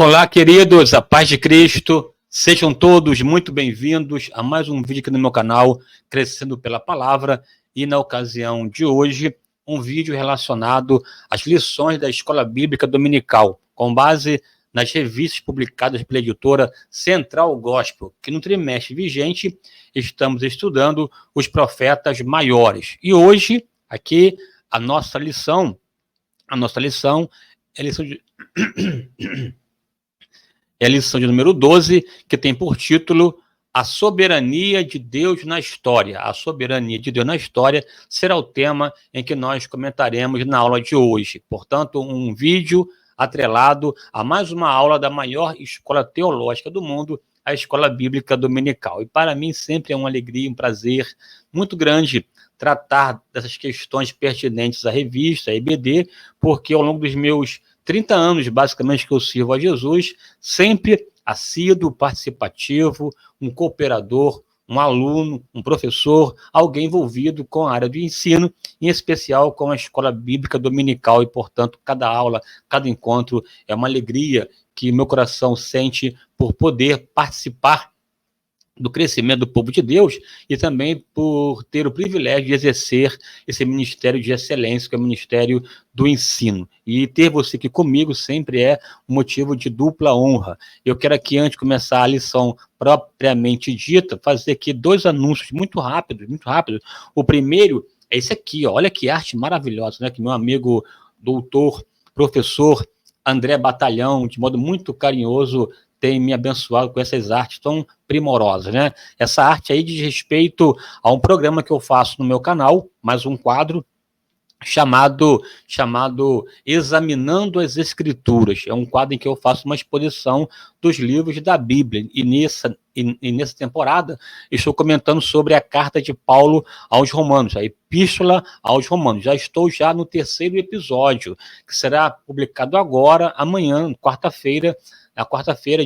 Olá, queridos, a paz de Cristo, sejam todos muito bem-vindos a mais um vídeo aqui no meu canal, Crescendo pela Palavra, e na ocasião de hoje, um vídeo relacionado às lições da Escola Bíblica Dominical, com base nas revistas publicadas pela editora Central Gospel, que no trimestre vigente estamos estudando os profetas maiores. E hoje, aqui, a nossa lição é a lição de... É a lição de número 12, que tem por título A Soberania de Deus na História. A soberania de Deus na história será o tema em que nós comentaremos na aula de hoje. Portanto, um vídeo atrelado a mais uma aula da maior escola teológica do mundo, a Escola Bíblica Dominical. E para mim sempre é uma alegria, um prazer muito grande tratar dessas questões pertinentes à revista, à EBD, porque ao longo dos meus 30 anos, basicamente, que eu sirvo a Jesus, sempre assíduo, participativo, um cooperador, um aluno, um professor, alguém envolvido com a área de ensino, em especial com a Escola Bíblica Dominical, e, portanto, cada aula, cada encontro é uma alegria que meu coração sente por poder participar do crescimento do povo de Deus e também por ter o privilégio de exercer esse ministério de excelência, que é o ministério do ensino. E ter você aqui comigo sempre é um motivo de dupla honra. Eu quero aqui, antes de começar a lição propriamente dita, fazer aqui dois anúncios muito rápidos, muito rápidos. O primeiro é esse aqui, ó. Olha que arte maravilhosa, né? Que meu amigo doutor, professor André Batalhão, de modo muito carinhoso, tem me abençoado com essas artes tão primorosas, né? Essa arte aí diz respeito a um programa que eu faço no meu canal, mais um quadro chamado Examinando as Escrituras. É um quadro em que eu faço uma exposição dos livros da Bíblia. E nessa temporada estou comentando sobre a carta de Paulo aos Romanos, a Epístola aos Romanos. Já estou no terceiro episódio, que será publicado agora, amanhã, quarta-feira,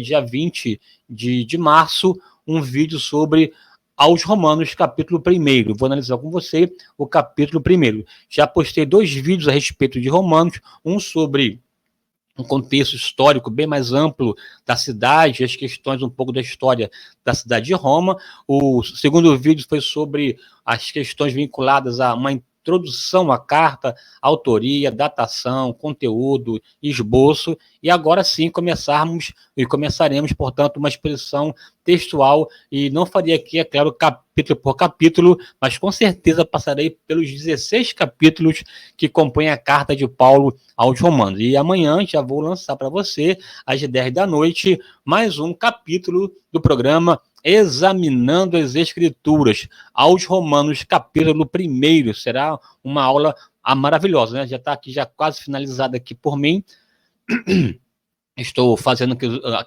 dia 20 de março, um vídeo sobre aos Romanos, capítulo 1. Vou analisar com você o capítulo 1. Já postei 2 vídeos a respeito de Romanos, um sobre um contexto histórico bem mais amplo da cidade, as questões um pouco da história da cidade de Roma. O segundo vídeo foi sobre as questões vinculadas a uma introdução à carta, autoria, datação, conteúdo, esboço, e agora sim começaremos, portanto, uma exposição textual, e não faria aqui, é claro, capítulo por capítulo, mas com certeza passarei pelos 16 capítulos que compõem a carta de Paulo aos Romanos. E amanhã já vou lançar para você, às 10 da noite, mais um capítulo do programa Examinando as Escrituras, aos Romanos, capítulo 1. Será uma aula maravilhosa, né? Já está aqui, já quase finalizada aqui por mim. Estou fazendo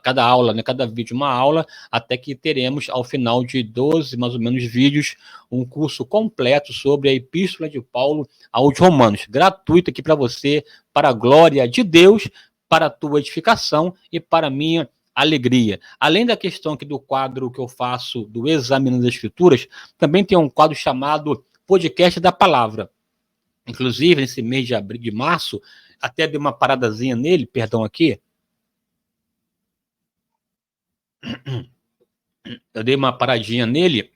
cada aula, né, cada vídeo uma aula, até que teremos, ao final de 12, mais ou menos, vídeos, um curso completo sobre a Epístola de Paulo aos Romanos, gratuito aqui para você, para a glória de Deus, para a tua edificação e para a minha alegria. Além da questão aqui do quadro que eu faço do Examinando as Escrituras, também tem um quadro chamado Podcast da Palavra. Inclusive, nesse mês de março, até dei uma paradazinha nele, perdão aqui. Eu dei uma paradinha nele,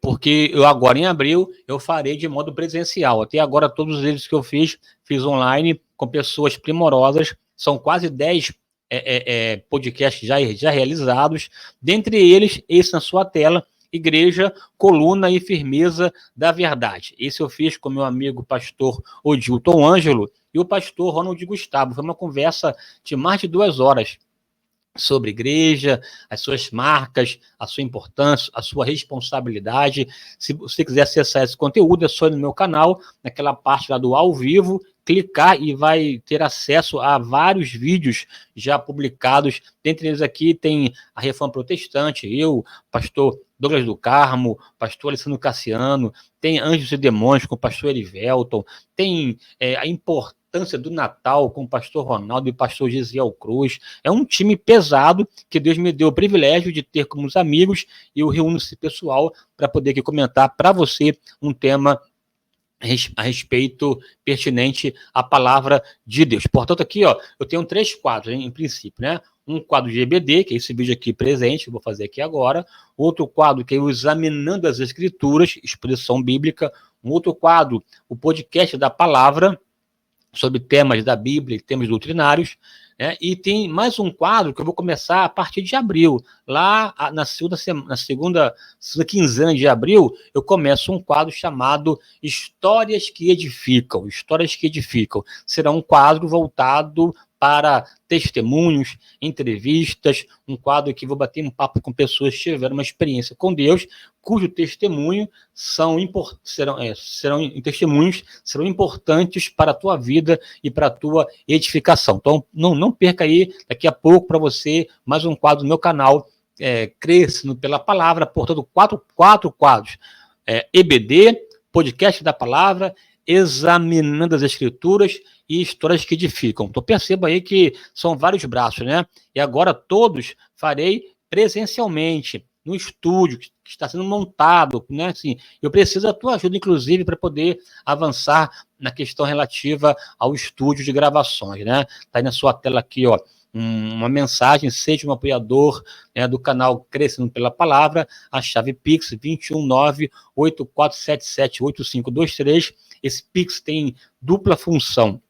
porque eu agora em abril eu farei de modo presencial. Até agora todos eles que eu fiz online com pessoas primorosas, são quase 10 podcasts já realizados, dentre eles esse na sua tela, Igreja, Coluna e Firmeza da Verdade. Esse eu fiz com meu amigo pastor Odilton Ângelo e o pastor Ronald Gustavo. Foi uma conversa de mais de 2 horas sobre igreja, as suas marcas, a sua importância, a sua responsabilidade. Se você quiser acessar esse conteúdo, é só ir no meu canal, naquela parte lá do ao vivo, clicar e vai ter acesso a vários vídeos já publicados. Dentre eles aqui tem a Reforma Protestante, eu, pastor Douglas do Carmo, pastor Alessandro Cassiano, tem Anjos e Demônios com o pastor Erivelton, tem a importância do Natal com o pastor Ronaldo e o pastor Gisiel Cruz. É um time pesado que Deus me deu o privilégio de ter como os amigos, e eu reúno esse pessoal para poder aqui comentar para você um tema a respeito pertinente à palavra de Deus. Portanto, aqui, ó, eu tenho 3 quadros, em princípio, né? Um quadro de EBD, que é esse vídeo aqui presente, que eu vou fazer aqui agora. Outro quadro, que é o Examinando as Escrituras, exposição bíblica. Um outro quadro, o podcast da palavra, sobre temas da Bíblia e temas doutrinários, né? E tem mais um quadro que eu vou começar a partir de abril. Lá na segunda quinzena de abril, eu começo um quadro chamado Histórias que Edificam. Histórias que Edificam. Será um quadro voltado para testemunhos, entrevistas, um quadro que vou bater um papo com pessoas que tiveram uma experiência com Deus, cujo testemunho serão testemunhos serão importantes para a tua vida e para a tua edificação. Então, não perca aí, daqui a pouco, para você, mais um quadro no meu canal, Crescendo pela Palavra, portanto, quatro quadros. EBD, podcast da palavra, Examinando as Escrituras e Histórias que Edificam. Então, perceba aí que são vários braços, né? E agora todos farei presencialmente, no estúdio que está sendo montado, né? Assim, eu preciso da tua ajuda, inclusive, para poder avançar na questão relativa ao estúdio de gravações, né? Está aí na sua tela aqui, ó, uma mensagem, seja um apoiador, né, do canal Crescendo pela Palavra, a chave Pix 21984778523. Esse Pix tem dupla função: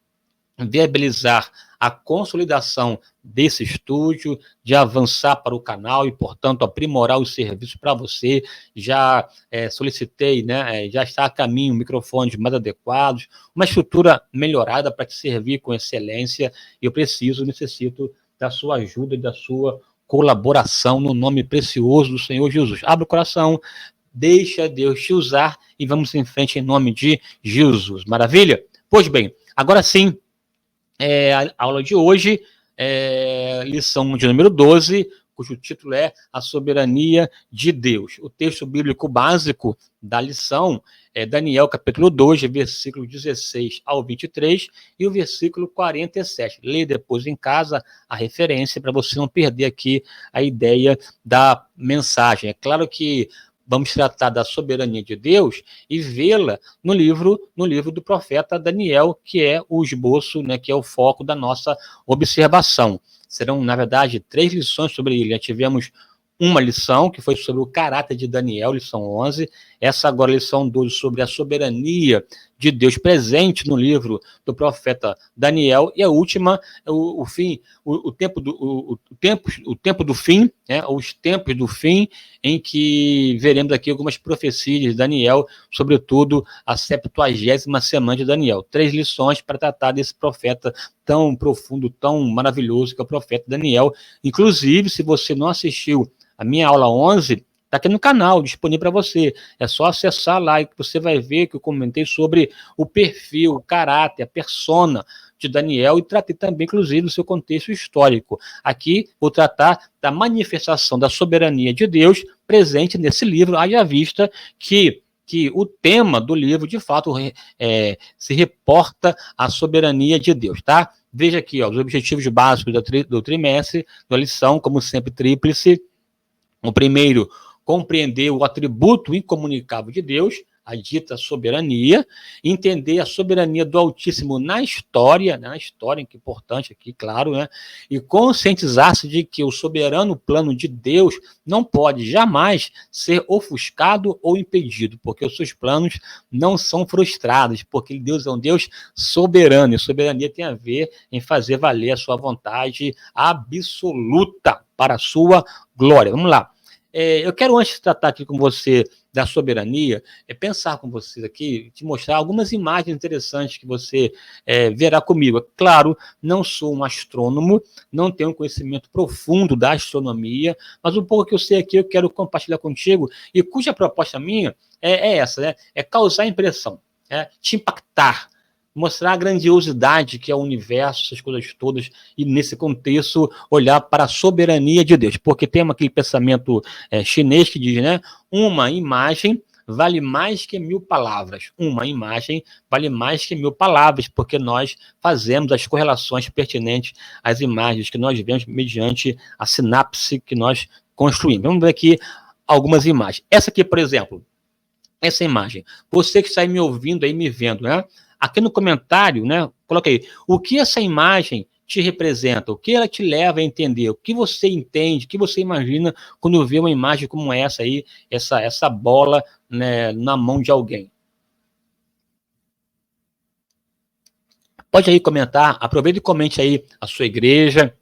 viabilizar a consolidação desse estúdio, de avançar para o canal e, portanto, aprimorar os serviços para você. Já solicitei, né, já está a caminho microfones mais adequados, uma estrutura melhorada para te servir com excelência. Eu necessito da sua ajuda e da sua colaboração no nome precioso do Senhor Jesus. Abre o coração, deixa Deus te usar e vamos em frente em nome de Jesus. Maravilha? Pois bem, agora sim, a aula de hoje, lição de número 12, cujo título é A Soberania de Deus. O texto bíblico básico da lição é Daniel, capítulo 2, versículo 16 ao 23, e o versículo 47. Leia depois em casa a referência, para você não perder aqui a ideia da mensagem. É claro que vamos tratar da soberania de Deus e vê-la no livro do profeta Daniel, que é o esboço, né, que é o foco da nossa observação. Serão, na verdade, 3 lições sobre ele. Já tivemos uma lição, que foi sobre o caráter de Daniel, lição 11. Essa agora, lição 12, sobre a soberania de Deus presente no livro do profeta Daniel. E a última, o tempo do fim, né, os tempos do fim, em que veremos aqui algumas profecias de Daniel, sobretudo a 70ª semana de Daniel. 3 lições para tratar desse profeta tão profundo, tão maravilhoso, que é o profeta Daniel. Inclusive, se você não assistiu a minha aula 11, está aqui no canal, disponível para você. É só acessar lá e você vai ver que eu comentei sobre o perfil, o caráter, a persona de Daniel, e tratei também, inclusive, do seu contexto histórico. Aqui vou tratar da manifestação da soberania de Deus presente nesse livro, haja vista que o tema do livro, de fato, se reporta à soberania de Deus, tá? Veja aqui, ó, os objetivos básicos do trimestre, da lição, como sempre, tríplice. O primeiro, compreender o atributo incomunicável de Deus, a dita soberania, entender a soberania do Altíssimo na história, que é importante aqui, claro, né? E conscientizar-se de que o soberano plano de Deus não pode jamais ser ofuscado ou impedido, porque os seus planos não são frustrados, porque Deus é um Deus soberano, e soberania tem a ver em fazer valer a sua vontade absoluta para a sua glória. Vamos lá. Eu quero, antes de tratar aqui com você da soberania, pensar com vocês aqui, te mostrar algumas imagens interessantes que você verá comigo. Claro, não sou um astrônomo, não tenho um conhecimento profundo da astronomia, mas um pouco que eu sei aqui eu quero compartilhar contigo, e cuja proposta minha é essa, né? É causar impressão, te impactar, mostrar a grandiosidade que é o universo, essas coisas todas, e nesse contexto olhar para a soberania de Deus, porque tem aquele pensamento chinês que diz, né, uma imagem vale mais que 1000 palavras. Uma imagem vale mais que 1000 palavras, porque nós fazemos as correlações pertinentes às imagens que nós vemos mediante a sinapse que nós construímos. Vamos ver aqui algumas imagens. Essa aqui, por exemplo, essa imagem? Você que está aí me ouvindo, aí me vendo, né? Aqui no comentário, né? Coloca aí, o que essa imagem te representa? O que ela te leva a entender? O que você entende? O que você imagina quando vê uma imagem como essa aí, essa bola, né, na mão de alguém? Pode aí comentar, aproveita e comente aí a sua igreja,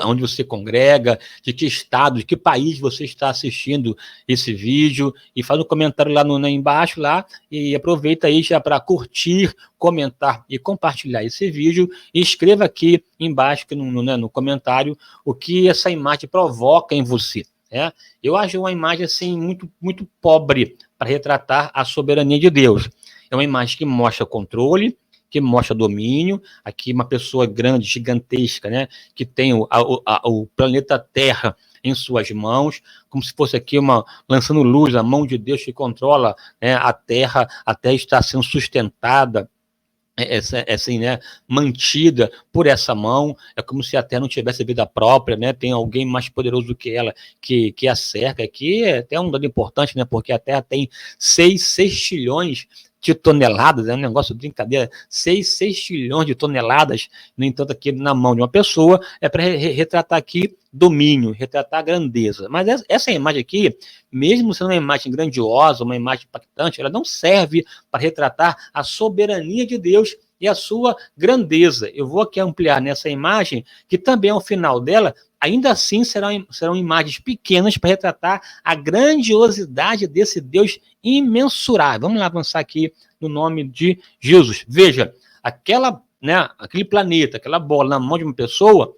onde você congrega, de que estado, de que país você está assistindo esse vídeo, e faz um comentário lá embaixo, lá, e aproveita aí já para curtir, comentar e compartilhar esse vídeo, e escreva aqui embaixo, no comentário, o que essa imagem provoca em você. Né? Eu acho uma imagem assim, muito, muito pobre para retratar a soberania de Deus. É uma imagem que mostra controle, que mostra domínio, aqui uma pessoa grande, gigantesca, né, que tem o planeta Terra em suas mãos, como se fosse aqui lançando luz, a mão de Deus que controla, né, a Terra está sendo sustentada, assim, né, mantida por essa mão, é como se a Terra não tivesse vida própria, né, tem alguém mais poderoso do que ela, que a cerca. Aqui é até um dado importante, né, porque a Terra tem 6 trilhões de toneladas, é um negócio de brincadeira, 6 trilhões de toneladas, no entanto, aqui na mão de uma pessoa, é para retratar aqui domínio, retratar grandeza. Mas essa imagem aqui, mesmo sendo uma imagem grandiosa, uma imagem impactante, ela não serve para retratar a soberania de Deus e a sua grandeza. Eu vou aqui ampliar nessa imagem, que também ao final dela, ainda assim serão imagens pequenas para retratar a grandiosidade desse Deus imensurável. Vamos lá avançar aqui no nome de Jesus. Veja, aquele planeta, aquela bola na mão de uma pessoa,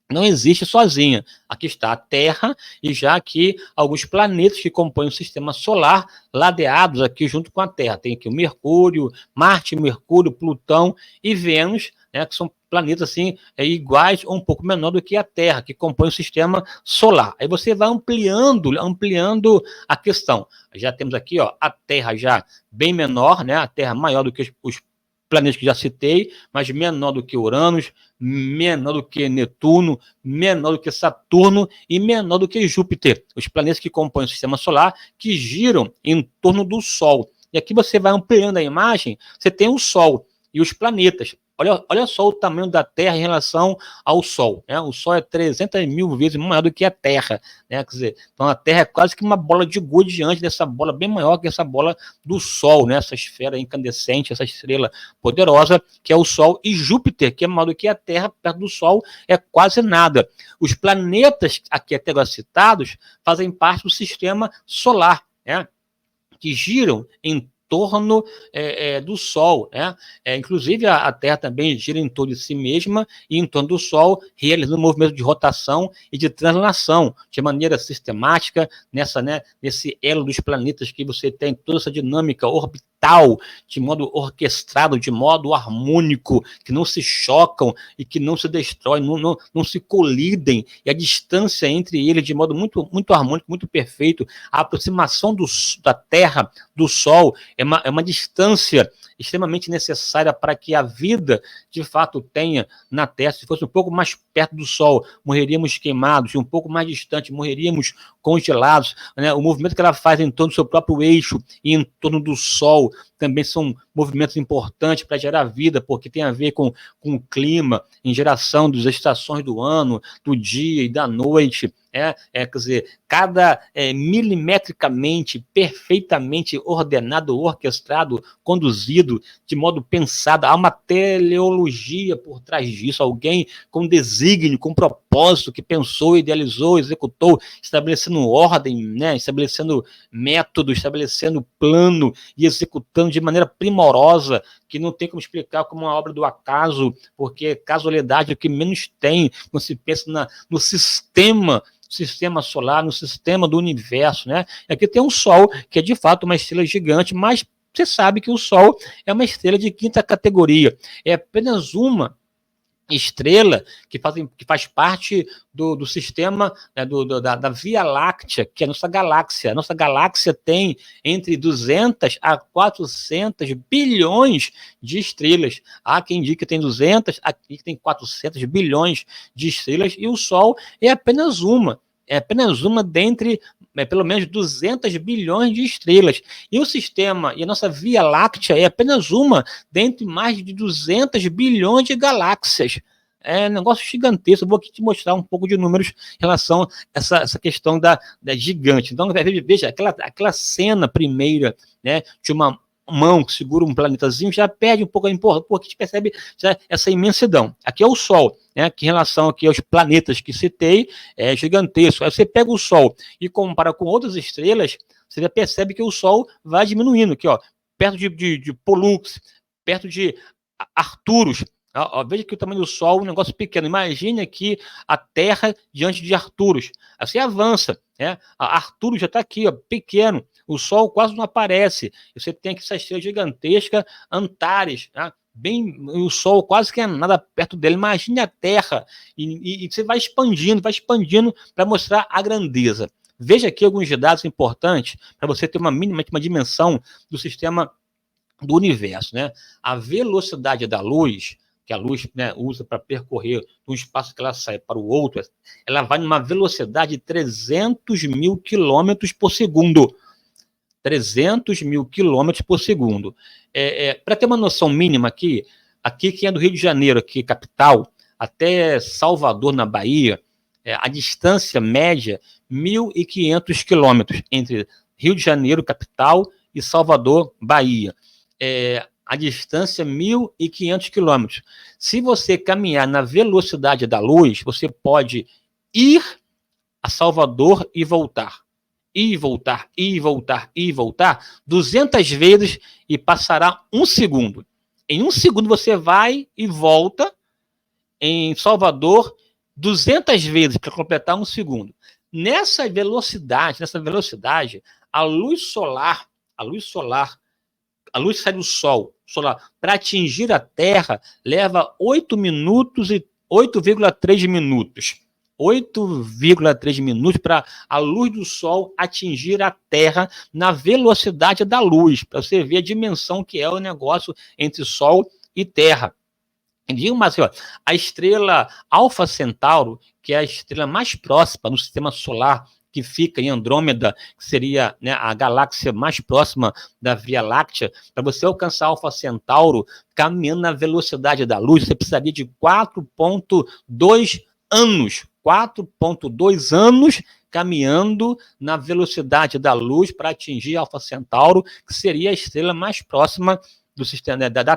não existe sozinha. Aqui está a Terra e já aqui alguns planetas que compõem o sistema solar, ladeados aqui junto com a Terra. Tem aqui o Mercúrio, Marte, Mercúrio, Plutão e Vênus, né, que são planetas assim, iguais ou um pouco menor do que a Terra, que compõe o sistema solar. Aí você vai ampliando a questão. Já temos aqui, ó, a Terra já bem menor, né, a Terra maior do que os planetas que já citei, mas menor do que Uranus, menor do que Netuno, menor do que Saturno e menor do que Júpiter, os planetas que compõem o sistema solar, que giram em torno do Sol. E aqui você vai ampliando a imagem, você tem o Sol e os planetas. Olha só o tamanho da Terra em relação ao Sol, né? O Sol é 300 mil vezes maior do que a Terra, né? Quer dizer, então a Terra é quase que uma bola de gude diante dessa bola bem maior que essa bola do Sol, né? Essa esfera incandescente, essa estrela poderosa que é o Sol, e Júpiter, que é maior do que a Terra, perto do Sol é quase nada. Os planetas aqui até agora citados fazem parte do sistema solar, né? Que giram em torno do Sol, né? Inclusive a Terra também gira em torno de si mesma e em torno do Sol, realizando um movimento de rotação e de translação de maneira sistemática nesse elo dos planetas, que você tem toda essa dinâmica orbital, de modo orquestrado, de modo harmônico, que não se chocam e que não se destroem, não se colidem, e a distância entre eles de modo muito, muito harmônico, muito perfeito. A aproximação da Terra do Sol é uma distância extremamente necessária para que a vida, de fato, tenha na Terra. Se fosse um pouco mais perto do Sol, morreríamos queimados, e um pouco mais distante, morreríamos congelados, né? O movimento que ela faz em torno do seu próprio eixo e em torno do Sol também são movimentos importantes para gerar vida, porque tem a ver com o clima, em geração das estações do ano, do dia e da noite. Quer dizer, cada milimetricamente, perfeitamente ordenado, orquestrado, conduzido, de modo pensado. Há uma teleologia por trás disso, alguém com desígnio, com propósito, que pensou, idealizou, executou, estabelecendo ordem, né? Estabelecendo método, estabelecendo plano e executando de maneira primorosa, que não tem como explicar como uma obra do acaso, porque casualidade é o que menos tem quando se pensa no sistema solar, no sistema do universo, né? Aqui tem um Sol, que é de fato uma estrela gigante, mas você sabe que o Sol é uma estrela de 5ª categoria, é apenas uma estrela que faz parte do sistema, né, da Via Láctea, que é a nossa galáxia. A nossa galáxia tem entre 200 a 400 bilhões de estrelas. Há quem diga que tem 200, aqui tem 400 bilhões de estrelas, e o Sol é apenas uma dentre pelo menos 200 bilhões de estrelas. E o sistema, e a nossa Via Láctea é apenas uma dentre mais de 200 bilhões de galáxias. É um negócio gigantesco. Eu vou aqui te mostrar um pouco de números em relação a essa questão da gigante. Então, veja, aquela cena primeira, né, de uma mão que segura um planetazinho, já perde um pouco a importância, porque a gente percebe já essa imensidão. Aqui é o Sol, né, que em relação aqui aos planetas que citei, é gigantesco. Aí você pega o Sol e compara com outras estrelas, você já percebe que o Sol vai diminuindo aqui, ó, perto de Pollux, perto de Arcturus. Veja que o tamanho do Sol é um negócio pequeno. Imagine aqui a Terra diante de Arcturus. Aí você avança, né? Arcturus já está aqui, ó, pequeno. O Sol quase não aparece. Você tem aqui essa estrela gigantesca, Antares, né? Bem, o Sol quase que é nada perto dele. Imagine a Terra. E você vai expandindo para mostrar a grandeza. Veja aqui alguns dados importantes para você ter uma dimensão do sistema do universo, né? A velocidade da luz, que a luz, né, usa para percorrer um espaço que ela sai para o outro, ela vai numa velocidade de 300 mil quilômetros por segundo. 300 mil quilômetros por segundo. Para ter uma noção mínima aqui, quem é do Rio de Janeiro, aqui, capital, até Salvador, na Bahia, a distância média, 1.500 quilômetros entre Rio de Janeiro, capital, e Salvador, Bahia. A distância 1.500 quilômetros. Se você caminhar na velocidade da luz, você pode ir a Salvador e voltar. E voltar, e voltar, e voltar 200 vezes e passará um segundo. Em um segundo você vai e volta em Salvador 200 vezes para completar um segundo. Nessa velocidade, a luz solar, a luz sai do Sol solar para atingir a Terra leva 8 minutos e 8,3 minutos. 8,3 minutos para a luz do Sol atingir a Terra na velocidade da luz, para você ver a dimensão que é o negócio entre Sol e Terra. Mas, a estrela Alfa Centauro, que é a estrela mais próxima no sistema solar, que fica em Andrômeda, que seria, né, a galáxia mais próxima da Via Láctea, para você alcançar Alfa Centauro, caminhando na velocidade da luz, você precisaria de 4,2 anos. 4,2 anos caminhando na velocidade da luz para atingir Alfa Centauro, que seria a estrela mais próxima do sistema da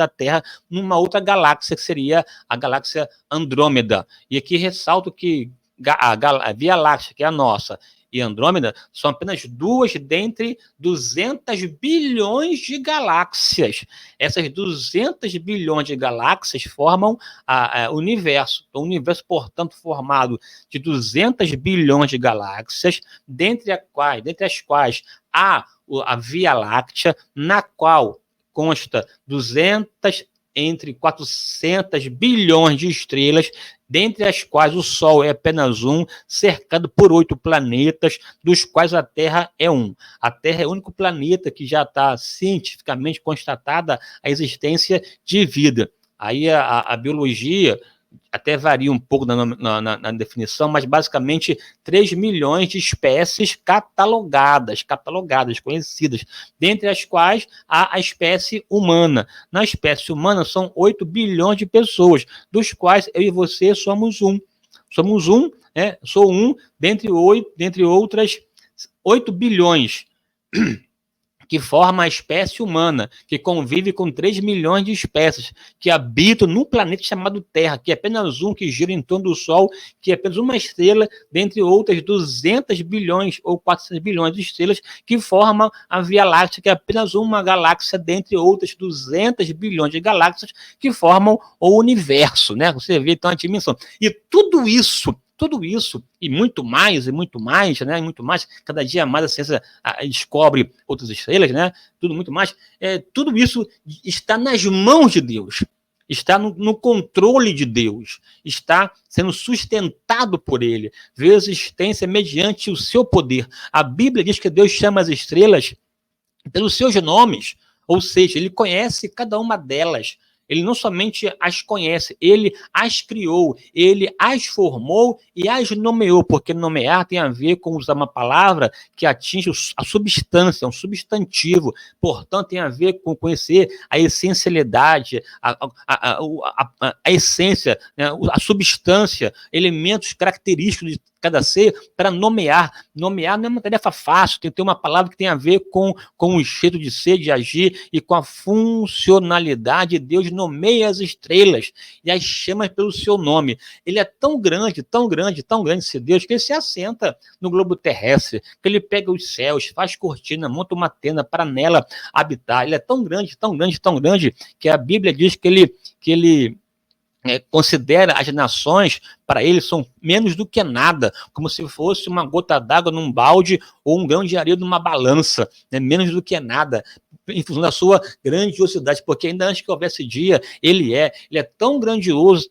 Terra, numa outra galáxia, que seria a galáxia Andrômeda. E aqui ressalto que a Via Láctea, que é a nossa, e Andrômeda, são apenas duas dentre 200 bilhões de galáxias. Essas 200 bilhões de galáxias formam o universo. O universo, portanto, formado de 200 bilhões de galáxias, dentre as quais há a Via Láctea, na qual consta entre 400 bilhões de estrelas, dentre as quais o Sol é apenas um, cercado por 8 planetas, dos quais a Terra é um. A Terra é o único planeta que já está cientificamente constatada a existência de vida. Aí a biologia até varia um pouco na definição, mas basicamente 3 milhões de espécies catalogadas, conhecidas, dentre as quais há a espécie humana. Na espécie humana são 8 bilhões de pessoas, dos quais eu e você somos um. Somos um, né? Sou um dentre outras 8 bilhões que forma a espécie humana, que convive com 3 milhões de espécies, que habitam num planeta chamado Terra, que é apenas um, que gira em torno do Sol, que é apenas uma estrela, dentre outras 200 bilhões ou 400 bilhões de estrelas, que formam a Via Láctea, que é apenas uma galáxia, dentre outras 200 bilhões de galáxias, que formam o universo, né? Você vê, então, a dimensão. E tudo isso, e muito mais, né? Muito mais, cada dia mais a ciência descobre outras estrelas, né? Muito mais. Tudo isso está nas mãos de Deus, está no controle de Deus, está sendo sustentado por Ele, vê a existência mediante o seu poder. A Bíblia diz que Deus chama as estrelas pelos seus nomes, ou seja, Ele conhece cada uma delas. Ele não somente as conhece, ele as criou, ele as formou e as nomeou, porque nomear tem a ver com usar uma palavra que atinge a substância, um substantivo, portanto tem a ver com conhecer a essencialidade, a essência, né, a substância, elementos característicos de cada ser para nomear. Nomear não é uma tarefa fácil, tem que ter uma palavra que tem a ver com o jeito de ser, de agir e com a funcionalidade. Deus nomeia as estrelas e as chama pelo seu nome. Ele é tão grande, tão grande, tão grande esse Deus, que ele se assenta no globo terrestre, que ele pega os céus, faz cortina, monta uma tenda para nela habitar. Ele é tão grande, tão grande, tão grande, que a Bíblia diz que ele considera as nações, para ele, são menos do que nada, como se fosse uma gota d'água num balde ou um grão de areia numa balança, né? Menos do que nada, em função da sua grandiosidade, porque ainda antes que houvesse dia, ele é tão grandioso,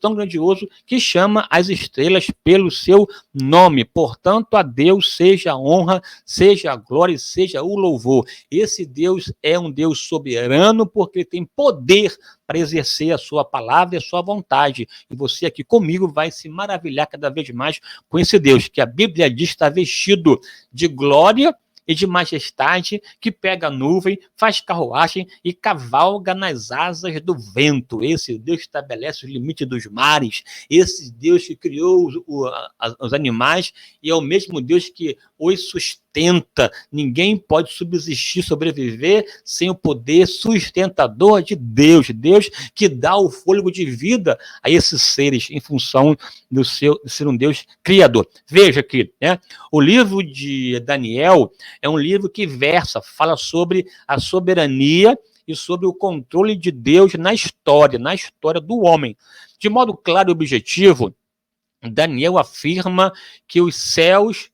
que chama as estrelas pelo seu nome. Portanto, a Deus seja a honra, seja a glória e seja o louvor. Esse Deus é um Deus soberano, porque ele tem poder para exercer a sua palavra e a sua vontade. E você aqui comigo vai se maravilhar cada vez mais com esse Deus, que a Bíblia diz está vestido de glória e de majestade, que pega a nuvem, faz carruagem e cavalga nas asas do vento. Esse Deus estabelece os limites dos mares, esse Deus que criou os animais e é o mesmo Deus que os sustenta. Ninguém pode subsistir, sobreviver sem o poder sustentador de Deus. Deus que dá o fôlego de vida a esses seres em função de ser um Deus criador. Veja aqui, né? O livro de Daniel é um livro que fala sobre a soberania e sobre o controle de Deus na história do homem. De modo claro e objetivo, Daniel afirma que os céus,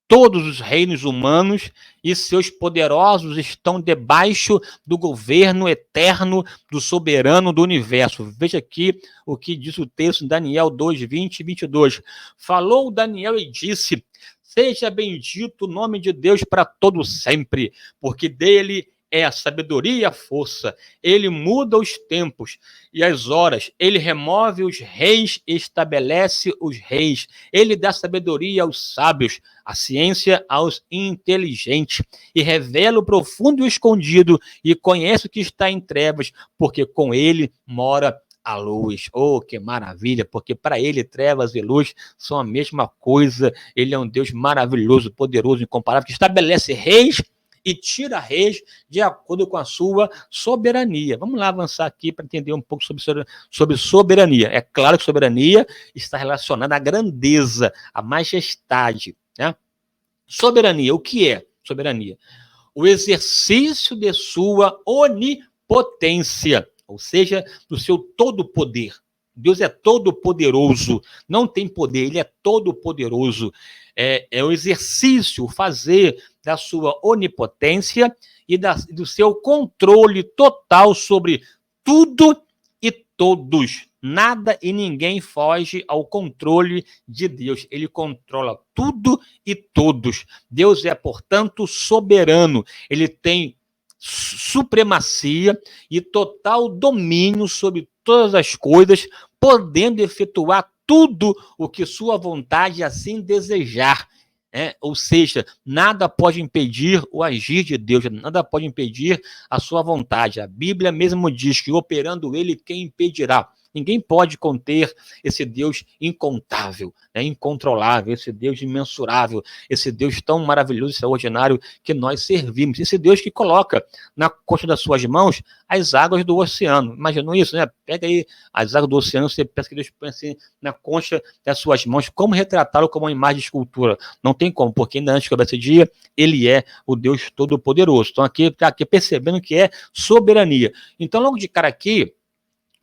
todos os reinos humanos e seus poderosos estão debaixo do governo eterno do soberano do universo. Veja aqui o que diz o texto em Daniel 2, 20 e 22. Falou Daniel e disse: seja bendito o nome de Deus para todo sempre, porque dele é a sabedoria e a força. Ele muda os tempos e as horas. Ele remove os reis e estabelece os reis. Ele dá sabedoria aos sábios, a ciência aos inteligentes. E revela o profundo e o escondido, e conhece o que está em trevas, porque com ele mora a luz. Oh, que maravilha, porque para ele trevas e luz são a mesma coisa. Ele é um Deus maravilhoso, poderoso, incomparável, que estabelece reis e tira reis de acordo com a sua soberania. Vamos lá avançar aqui para entender um pouco sobre soberania. É claro que soberania está relacionada à grandeza, à majestade, né? Soberania, o que é soberania? O exercício de sua onipotência, ou seja, do seu todo poder. Deus é todo poderoso, não tem poder, ele é todo poderoso. É o exercício, o fazer da sua onipotência e do seu controle total sobre tudo e todos. Nada e ninguém foge ao controle de Deus. Ele controla tudo e todos. Deus é, portanto, soberano. Ele tem supremacia e total domínio sobre todas as coisas, podendo efetuar tudo o que sua vontade assim desejar. Ou seja, nada pode impedir o agir de Deus, nada pode impedir a sua vontade. A Bíblia mesmo diz que operando ele, quem impedirá? Ninguém pode conter esse Deus incontável, incontrolável, esse Deus imensurável, esse Deus tão maravilhoso e extraordinário que nós servimos. Esse Deus que coloca na costa das suas mãos as águas do oceano. Imaginou isso, né? Pega aí as águas do oceano, você pensa que Deus põe assim na concha das suas mãos. Como retratá-lo como uma imagem de escultura? Não tem como, porque ainda antes que houvesse dia, ele é o Deus Todo-Poderoso. Então aqui percebendo que é soberania. Então logo de cara aqui,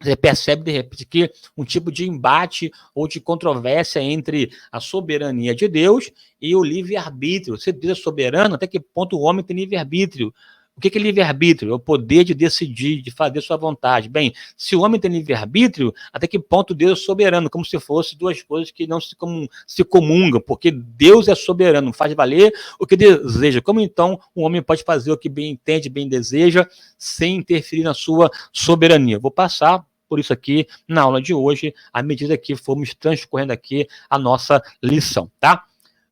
você percebe, de repente, que um tipo de embate ou de controvérsia entre a soberania de Deus e o livre-arbítrio. Se Deus é soberano, até que ponto o homem tem livre-arbítrio? O que é livre-arbítrio? É o poder de decidir, de fazer sua vontade. Bem, se o homem tem livre-arbítrio, até que ponto Deus é soberano? Como se fossem duas coisas que não se comungam, porque Deus é soberano, faz valer o que deseja. Como então o homem pode fazer o que bem entende, bem deseja, sem interferir na sua soberania? Vou passar por isso aqui na aula de hoje, à medida que formos transcorrendo aqui a nossa lição, tá?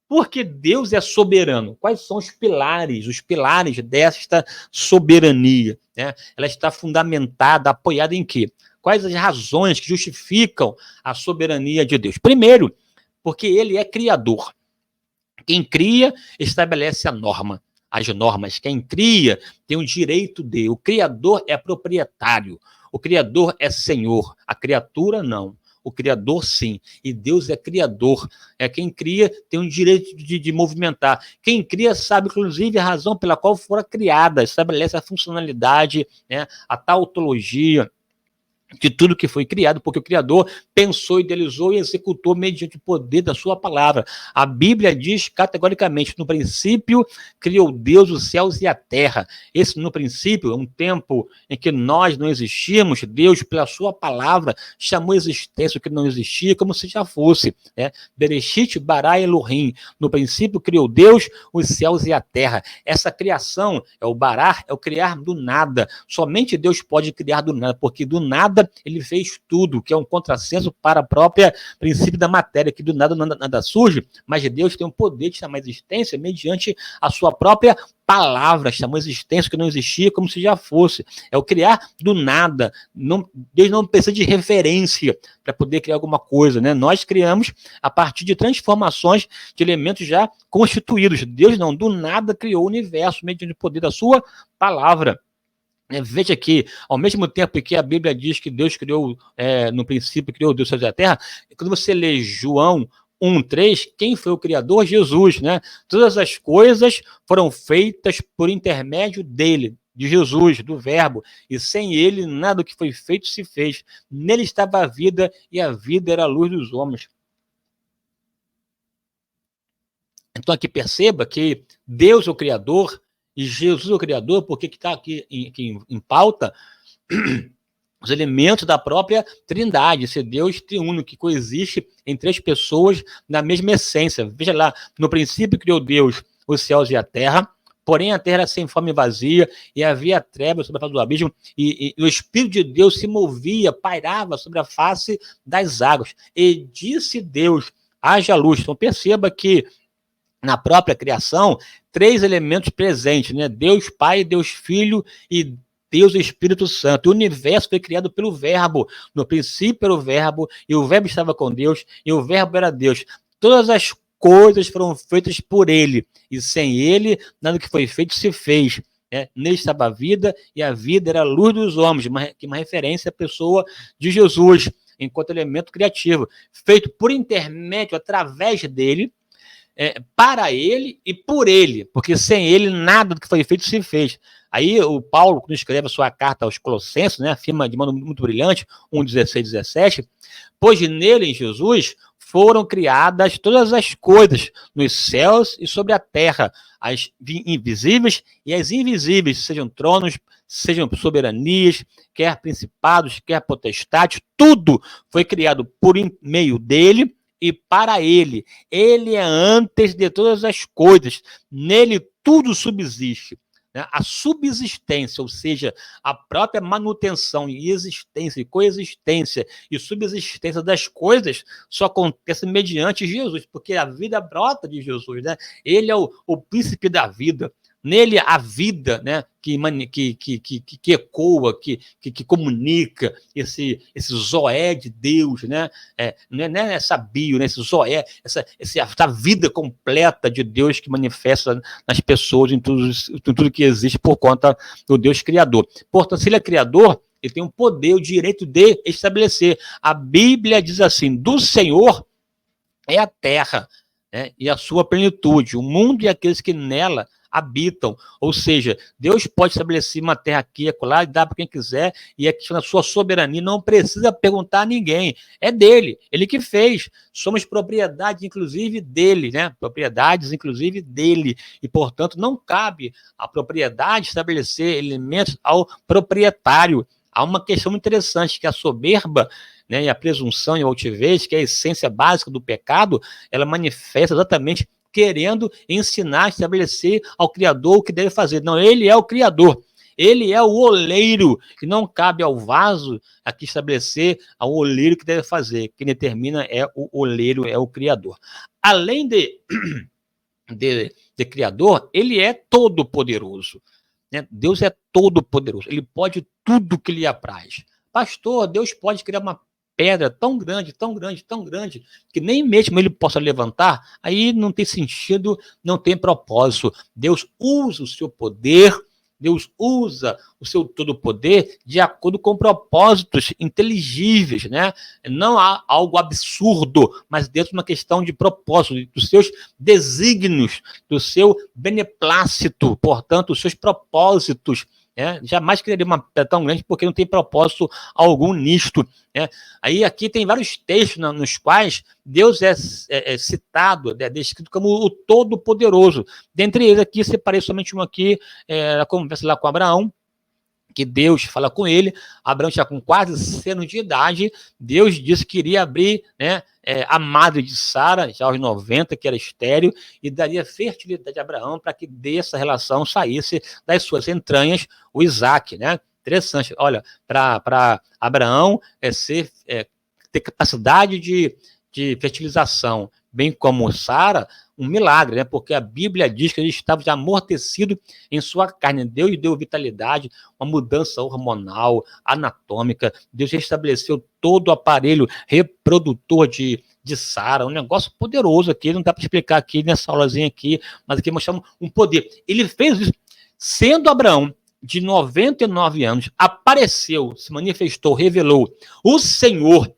Porque Deus é soberano. Quais são os pilares desta soberania? Né? Ela está fundamentada, apoiada em quê? Quais as razões que justificam a soberania de Deus? Primeiro, porque ele é criador. Quem cria estabelece a norma, as normas. Quem cria tem o direito de. O criador é proprietário. O criador é senhor. A criatura não. O Criador, sim. E Deus é criador. É quem cria tem o direito de movimentar. Quem cria sabe, inclusive, a razão pela qual fora criada. Estabelece a funcionalidade, né, a tautologia de tudo que foi criado, porque o Criador pensou, idealizou e executou mediante o poder da sua palavra. A Bíblia diz categoricamente, no princípio criou Deus os céus e a terra. Esse, no princípio, é um tempo em que nós não existíamos. Deus, pela sua palavra, chamou a existência o que não existia, como se já fosse. Bereshit bara Elohim. No princípio criou Deus os céus e a terra. Essa criação, é o barar, é o criar do nada. Somente Deus pode criar do nada, porque do nada ele fez tudo, que é um contrassenso para o próprio princípio da matéria, que do nada nada surge, mas Deus tem o poder de chamar a existência mediante a sua própria palavra, chamou a existência que não existia como se já fosse. É o criar do nada. Deus não precisa de referência para poder criar alguma coisa, né? Nós criamos a partir de transformações de elementos já constituídos. Deus não, do nada criou o universo mediante o poder da sua palavra. Veja que, ao mesmo tempo que a Bíblia diz que Deus criou, no princípio, criou Deus sobre a terra, quando você lê João 1:3, quem foi o Criador? Jesus, né? Todas as coisas foram feitas por intermédio dele, de Jesus, do Verbo, e sem ele nada do que foi feito se fez. Nele estava a vida, e a vida era a luz dos homens. Então aqui perceba que Deus é o Criador, e Jesus é o Criador, porque está aqui em pauta os elementos da própria Trindade, esse Deus triuno que coexiste em três pessoas na mesma essência. Veja lá, no princípio criou Deus os céus e a terra, porém a terra era sem forma e vazia, e havia trevas sobre a face do abismo, e o Espírito de Deus se movia, pairava sobre a face das águas. E disse Deus, haja luz. Então perceba que na própria criação, três elementos presentes, né? Deus Pai, Deus Filho e Deus Espírito Santo. O universo foi criado pelo Verbo. No princípio era o Verbo, e o Verbo estava com Deus, e o Verbo era Deus. Todas as coisas foram feitas por ele, e sem ele, nada que foi feito se fez. Nele estava a vida, e a vida era a luz dos homens, que uma referência à pessoa de Jesus, enquanto elemento criativo, feito por intermédio, através dele, para ele e por ele, porque sem ele nada do que foi feito se fez. Aí o Paulo, quando escreve a sua carta aos Colossenses, né, afirma de modo muito brilhante, 1:16, 17, pois nele, em Jesus, foram criadas todas as coisas nos céus e sobre a terra, as invisíveis e as invisíveis, sejam tronos, sejam soberanias, quer principados, quer potestades, tudo foi criado por meio dele e para ele. Ele é antes de todas as coisas, nele tudo subsiste. A subsistência, ou seja, a própria manutenção e existência, e coexistência e subsistência das coisas só acontece mediante Jesus, porque a vida brota de Jesus, né? Ele é o príncipe da vida. Nele a vida, né, que ecoa, que comunica, esse zoé de Deus, né? Não é essa bio, né? Esse zoé, essa vida completa de Deus que manifesta nas pessoas, em tudo que existe por conta do Deus Criador. Portanto, se ele é Criador, ele tem o poder, o direito de estabelecer. A Bíblia diz assim, do Senhor é a terra, né, e a sua plenitude, o mundo e aqueles que nela habitam. Ou seja, Deus pode estabelecer uma terra aqui, acolá, e dar para quem quiser, e é questão da sua soberania, não precisa perguntar a ninguém. É dele, ele que fez. Somos propriedade, inclusive, dele, né? Propriedades, inclusive, dele. E, portanto, não cabe à propriedade estabelecer elementos ao proprietário. Há uma questão interessante, que a soberba, né, e a presunção e a altivez, que é a essência básica do pecado, ela manifesta exatamente querendo ensinar, estabelecer ao Criador o que deve fazer. Não, ele é o Criador. Ele é o oleiro, que não cabe ao vaso aqui estabelecer ao oleiro que deve fazer. Quem determina é o oleiro, é o Criador. Além de Criador, ele é todo-poderoso. Né? Deus é todo-poderoso. Ele pode tudo que lhe apraz. Pastor, Deus pode criar uma pedra tão grande, tão grande, tão grande, que nem mesmo ele possa levantar, aí não tem sentido, não tem propósito. Deus usa o seu poder, Deus usa o seu todo-poder de acordo com propósitos inteligíveis, né? Não há algo absurdo, mas dentro de uma questão de propósito, dos seus desígnios, do seu beneplácito, portanto, os seus propósitos. Jamais criaria uma pedra tão grande porque não tem propósito algum nisto. Aí aqui tem vários textos nos quais Deus é citado, descrito como o Todo-Poderoso. Dentre eles aqui, separei somente um aqui, a conversa lá com Abraão, que Deus fala com ele. Abraão já com quase 100 anos de idade, Deus disse que iria abrir, a madre de Sara, já aos 90, que era estéril, e daria fertilidade a Abraão para que dessa relação saísse das suas entranhas o Isaac, né? Interessante, olha, para Abraão ter capacidade de fertilização, bem como Sara, um milagre, né? Porque a Bíblia diz que ele estava já amortecido em sua carne. Deus deu vitalidade, uma mudança hormonal, anatômica. Deus restabeleceu todo o aparelho reprodutor de Sara, um negócio poderoso aqui, não dá para explicar aqui nessa aulazinha aqui, mas aqui mostramos um poder. Ele fez isso, sendo Abraão de 99 anos, apareceu, se manifestou, revelou o Senhor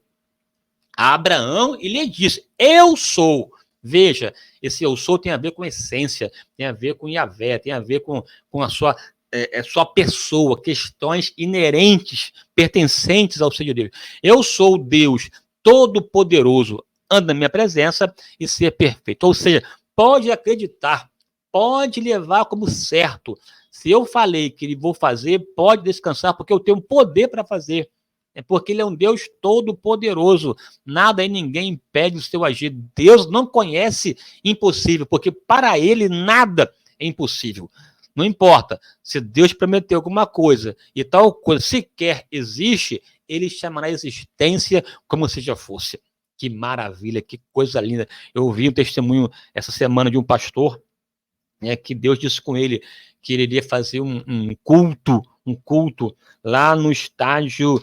a Abraão e lhe disse: eu sou. Veja, esse eu sou tem a ver com essência, tem a ver com Yahvé, tem a ver com a sua pessoa, questões inerentes, pertencentes ao ser de Deus. Eu sou Deus Todo-Poderoso, anda na minha presença e ser perfeito. Ou seja, pode acreditar, pode levar como certo. Se eu falei que vou fazer, pode descansar, porque eu tenho poder para fazer. É porque ele é um Deus todo-poderoso. Nada e ninguém impede o seu agir. Deus não conhece impossível, porque para ele nada é impossível. Não importa. Se Deus prometeu alguma coisa e tal coisa sequer existe, ele chamará a existência como se já fosse. Que maravilha, que coisa linda. Eu ouvi um testemunho essa semana de um pastor, que Deus disse com ele que ele iria fazer um culto lá no estádio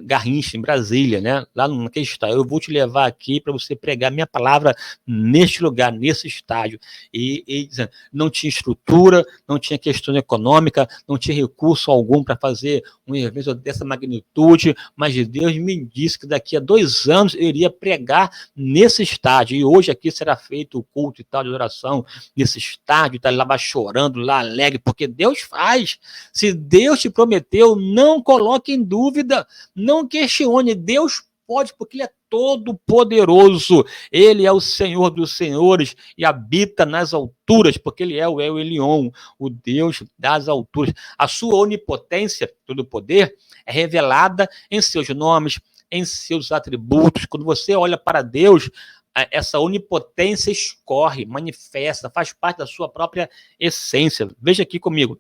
Garrincha, em Brasília, né? Lá naquele estádio. Eu vou te levar aqui para você pregar minha palavra neste lugar, nesse estádio. E não tinha estrutura, não tinha questão econômica, não tinha recurso algum para fazer um evento dessa magnitude, mas Deus me disse que daqui a 2 anos eu iria pregar nesse estádio. E hoje aqui será feito o culto e tal de oração nesse estádio, tá lá chorando, lá alegre, porque Deus faz. Se Deus te prometeu, não coloque em dúvida, não questione. Deus pode, porque ele é todo poderoso. Ele é o Senhor dos senhores e habita nas alturas, porque ele é o El Elyon, o Deus das alturas. A sua onipotência, todo poder, é revelada em seus nomes, em seus atributos. Quando você olha para Deus, essa onipotência escorre, manifesta, faz parte da sua própria essência. Veja aqui comigo.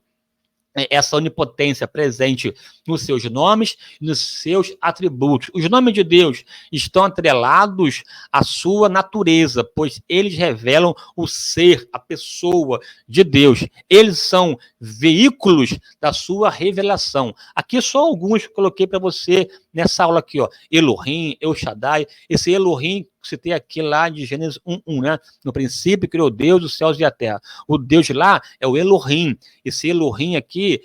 Essa onipotência presente nos seus nomes e nos seus atributos. Os nomes de Deus estão atrelados à sua natureza, pois eles revelam o ser, a pessoa de Deus. Eles são veículos da sua revelação. Aqui só alguns que eu coloquei para você nessa aula aqui, ó. Elohim, El Shaddai, esse Elohim que citei aqui lá de Gênesis 1:1, né? No princípio criou Deus os céus e a terra. O Deus de lá é o Elohim. Esse Elohim aqui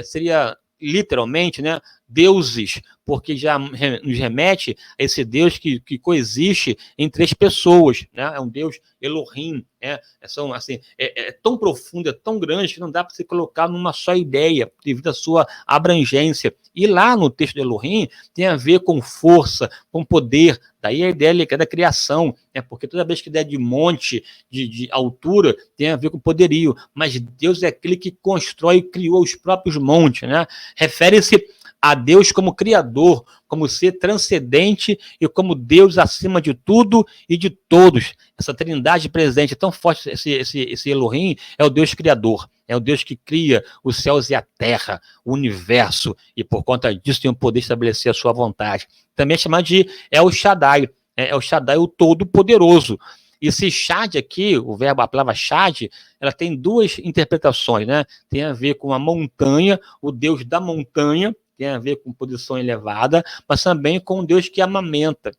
seria literalmente, né, deuses, porque já nos remete a esse Deus que coexiste em três pessoas, né? É um Deus Elohim, né? São, assim, é tão profundo, é tão grande que não dá para se colocar numa só ideia, devido à sua abrangência. E lá no texto de Elohim tem a ver com força, com poder. Daí a ideia da criação, né? Porque toda vez que der de monte, de altura, tem a ver com poderio. Mas Deus é aquele que constrói e criou os próprios montes, né? Refere-se a Deus como criador, como ser transcendente e como Deus acima de tudo e de todos. Essa trindade presente é tão forte, esse Elohim é o Deus criador, é o Deus que cria os céus e a terra, o universo, e por conta disso tem o poder de estabelecer a sua vontade. Também é chamado de El Shaddai, El Shaddai, o Todo-Poderoso. Esse Shad aqui, a palavra Shad, ela tem duas interpretações, né? Tem a ver com a montanha, o Deus da montanha, tem a ver com posição elevada, mas também com o Deus que amamenta.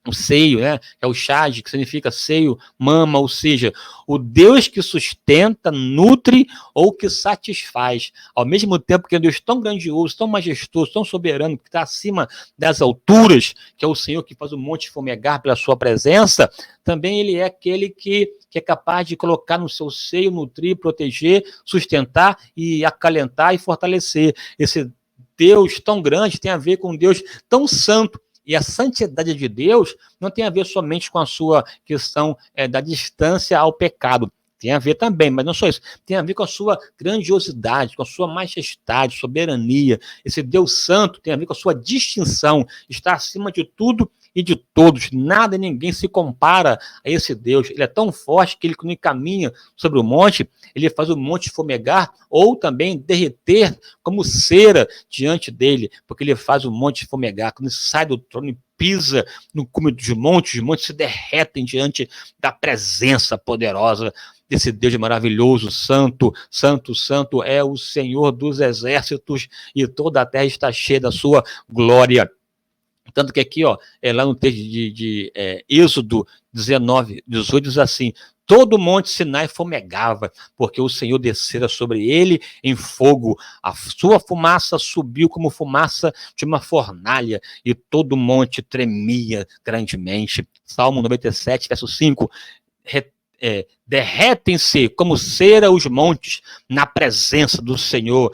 O seio, né? É o Shad, que significa seio, mama, ou seja, o Deus que sustenta, nutre ou que satisfaz. Ao mesmo tempo que é um Deus tão grandioso, tão majestoso, tão soberano, que está acima das alturas, que é o Senhor que faz o monte fumegar pela sua presença, também ele é aquele que é capaz de colocar no seu seio, nutrir, proteger, sustentar e acalentar e fortalecer. Esse Deus tão grande tem a ver com um Deus tão santo. E a santidade de Deus não tem a ver somente com a sua questão da distância ao pecado. Tem a ver também, mas não só isso. Tem a ver com a sua grandiosidade, com a sua majestade, soberania. Esse Deus santo tem a ver com a sua distinção. Está acima de tudo e de todos. Nada e ninguém se compara a esse Deus. Ele é tão forte que ele, quando caminha sobre o monte, ele faz o monte fumegar ou também derreter como cera diante dele, porque ele faz o monte fumegar. Quando ele sai do trono e pisa no cume dos montes, os montes se derretem diante da presença poderosa desse Deus maravilhoso, santo, santo, santo é o Senhor dos exércitos e toda a terra está cheia da sua glória. Tanto que aqui, lá no texto de Êxodo 19, 18, diz assim: todo o monte Sinai fumegava, porque o Senhor descera sobre ele em fogo. A sua fumaça subiu como fumaça de uma fornalha, e todo o monte tremia grandemente. Salmo 97, verso 5. Derretem-se como cera os montes na presença do Senhor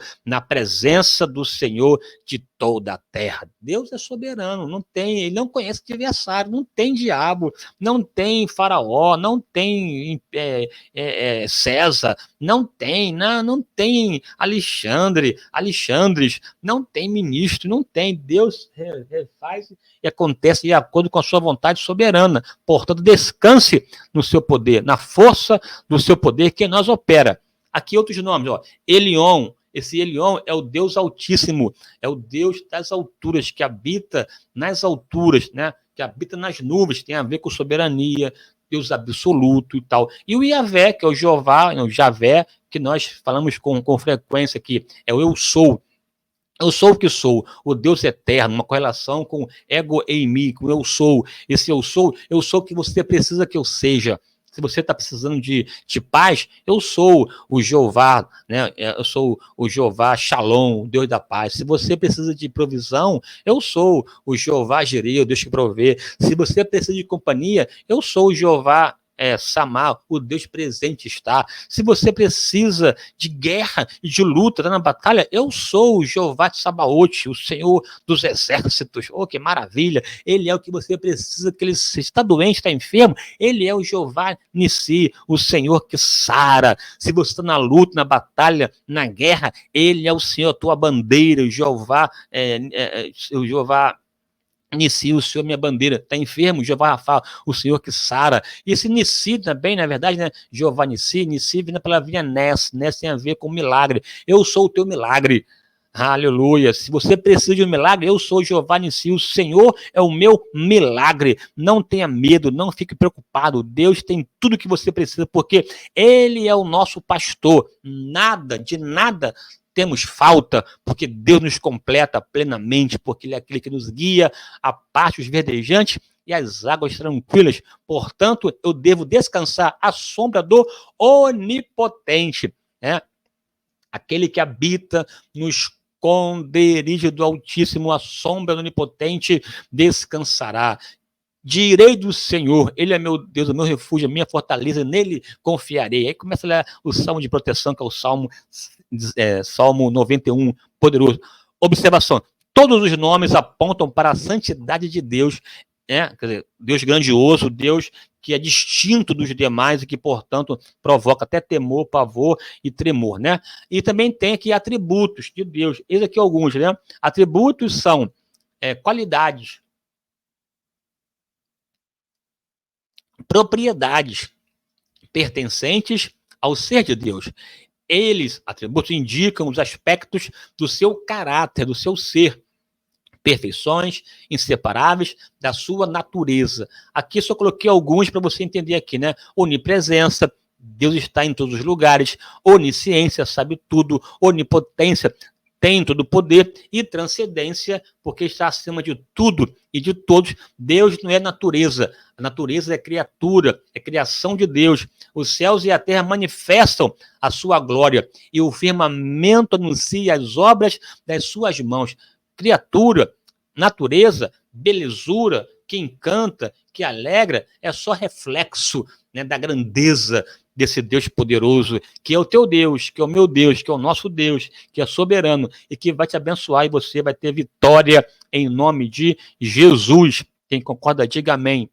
de toda a terra. Deus é soberano, ele não conhece adversário, não tem diabo, não tem faraó, não tem César, não tem Alexandres, não tem ministro, não tem. Deus faz e acontece de acordo com a sua vontade soberana. Portanto, descanse no seu poder, na força do seu poder que nós opera. Aqui outros nomes, Elion. Esse Elion é o Deus Altíssimo, é o Deus das alturas, que habita nas alturas, né? Que habita nas nuvens, tem a ver com soberania, Deus absoluto e tal. E o Iavé, que é o Jeová, o Javé, que nós falamos com frequência aqui, é o Eu Sou. Eu sou o que sou, o Deus eterno, uma correlação com ego eimi, com eu sou. Esse eu sou o que você precisa que eu seja. Se você está precisando de paz, eu sou o Jeová, né? Eu sou o Jeová Shalom, o Deus da paz. Se você precisa de provisão, eu sou o Jeová Jireh, o Deus que provê. Se você precisa de companhia, eu sou o Jeová Samar, o Deus presente está. Se você precisa de guerra e de luta, tá na batalha, eu sou o Jeová de Sabaote, o Senhor dos exércitos. Oh, que maravilha! Ele é o que você precisa, que ele está doente, está enfermo, ele é o Jeová Nissi, o Senhor que sara. Se você está na luta, na batalha, na guerra, ele é o Senhor, a tua bandeira, o Jeová, o Jeová Nissi, o Senhor minha bandeira. Está enfermo, Jeová Rafa, o Senhor que sara. E esse Nissi também, na verdade, né? Jeová Nissi vem da palavrinha Nes tem a ver com milagre. Eu sou o teu milagre. Aleluia. Se você precisa de um milagre, eu sou Jeová Nissi, o Senhor é o meu milagre. Não tenha medo, não fique preocupado. Deus tem tudo que você precisa, porque Ele é o nosso pastor. Nada, de nada temos falta, porque Deus nos completa plenamente, porque Ele é aquele que nos guia a pastos verdejantes e as águas tranquilas. Portanto, eu devo descansar à sombra do Onipotente, né? Aquele que habita nos esconderijo do Altíssimo, a sombra do Onipotente descansará. Direi do Senhor, Ele é meu Deus, o meu refúgio, a minha fortaleza, nele confiarei. Aí começa a ler o salmo de proteção, que é o Salmo 91, poderoso. Observação, todos os nomes apontam para a santidade de Deus, né? Quer dizer, Deus grandioso, Deus que é distinto dos demais e que, portanto, provoca até temor, pavor e tremor, né? E também tem aqui atributos de Deus. Eis aqui alguns, né? Atributos são qualidades, propriedades pertencentes ao ser de Deus. Eles, atributos, indicam os aspectos do seu caráter, do seu ser, perfeições inseparáveis da sua natureza. Aqui só coloquei alguns para você entender aqui, né? Onipresença, Deus está em todos os lugares. Onisciência, sabe tudo. Onipotência, tem todo o poder. E transcendência, porque está acima de tudo e de todos. Deus não é natureza. A natureza é criatura, é criação de Deus. Os céus e a terra manifestam a sua glória, e o firmamento anuncia as obras das suas mãos. Criatura, natureza, belezura, que encanta, que alegra, é só reflexo, né, da grandeza desse Deus poderoso, que é o teu Deus, que é o meu Deus, que é o nosso Deus, que é soberano e que vai te abençoar, e você vai ter vitória em nome de Jesus. Quem concorda, diga amém.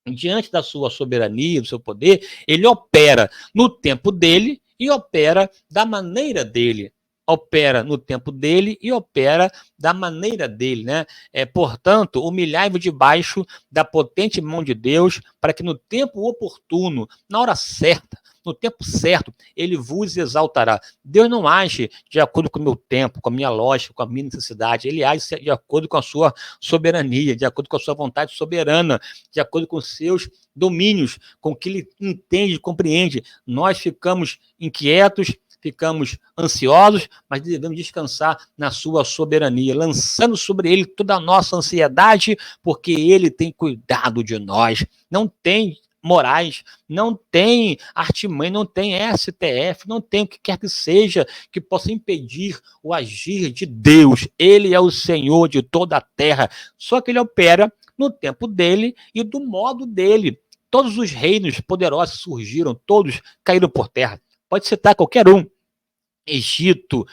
Diante da sua soberania, do seu poder, ele opera no tempo dele e opera da maneira dele. Opera no tempo dele e opera da maneira dele, né? Portanto, humilhai-vos debaixo da potente mão de Deus, para que no tempo oportuno, na hora certa, no tempo certo, ele vos exaltará. Deus não age de acordo com o meu tempo, com a minha lógica, com a minha necessidade. Ele age de acordo com a sua soberania, de acordo com a sua vontade soberana, de acordo com os seus domínios, com o que ele entende, compreende. Nós ficamos inquietos, ficamos ansiosos, mas devemos descansar na sua soberania, lançando sobre ele toda a nossa ansiedade, porque ele tem cuidado de nós. Não tem morais, não tem artimanha, não tem STF, não tem o que quer que seja que possa impedir o agir de Deus. Ele é o Senhor de toda a terra, só que ele opera no tempo dele e do modo dele. Todos os reinos poderosos surgiram, todos caíram por terra. Pode citar qualquer um. Egito,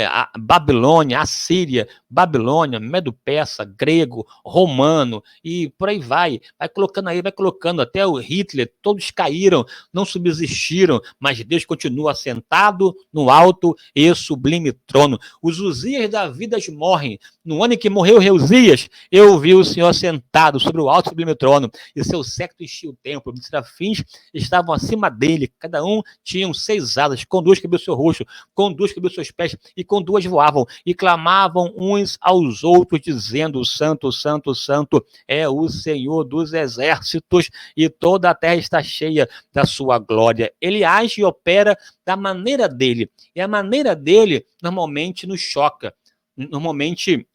a Babilônia, Assíria, Babilônia, Medo-Persa, grego, romano, e por aí vai colocando aí, vai colocando, até o Hitler, todos caíram, não subsistiram, mas Deus continua assentado no alto e sublime trono. Os Uzias da vida morrem. No ano em que morreu Uzias, eu vi o Senhor sentado sobre o alto e sublime trono, e seu séquito enchia o templo. Os serafins estavam acima dele, cada um tinha 6 asas, com 2 cabia o seu rosto, com 2 cabia os seus pés, e com 2 voavam, e clamavam uns aos outros, dizendo: Santo, Santo, Santo é o Senhor dos exércitos, e toda a terra está cheia da sua glória. Ele age e opera da maneira dele, e a maneira dele normalmente nos choca, normalmente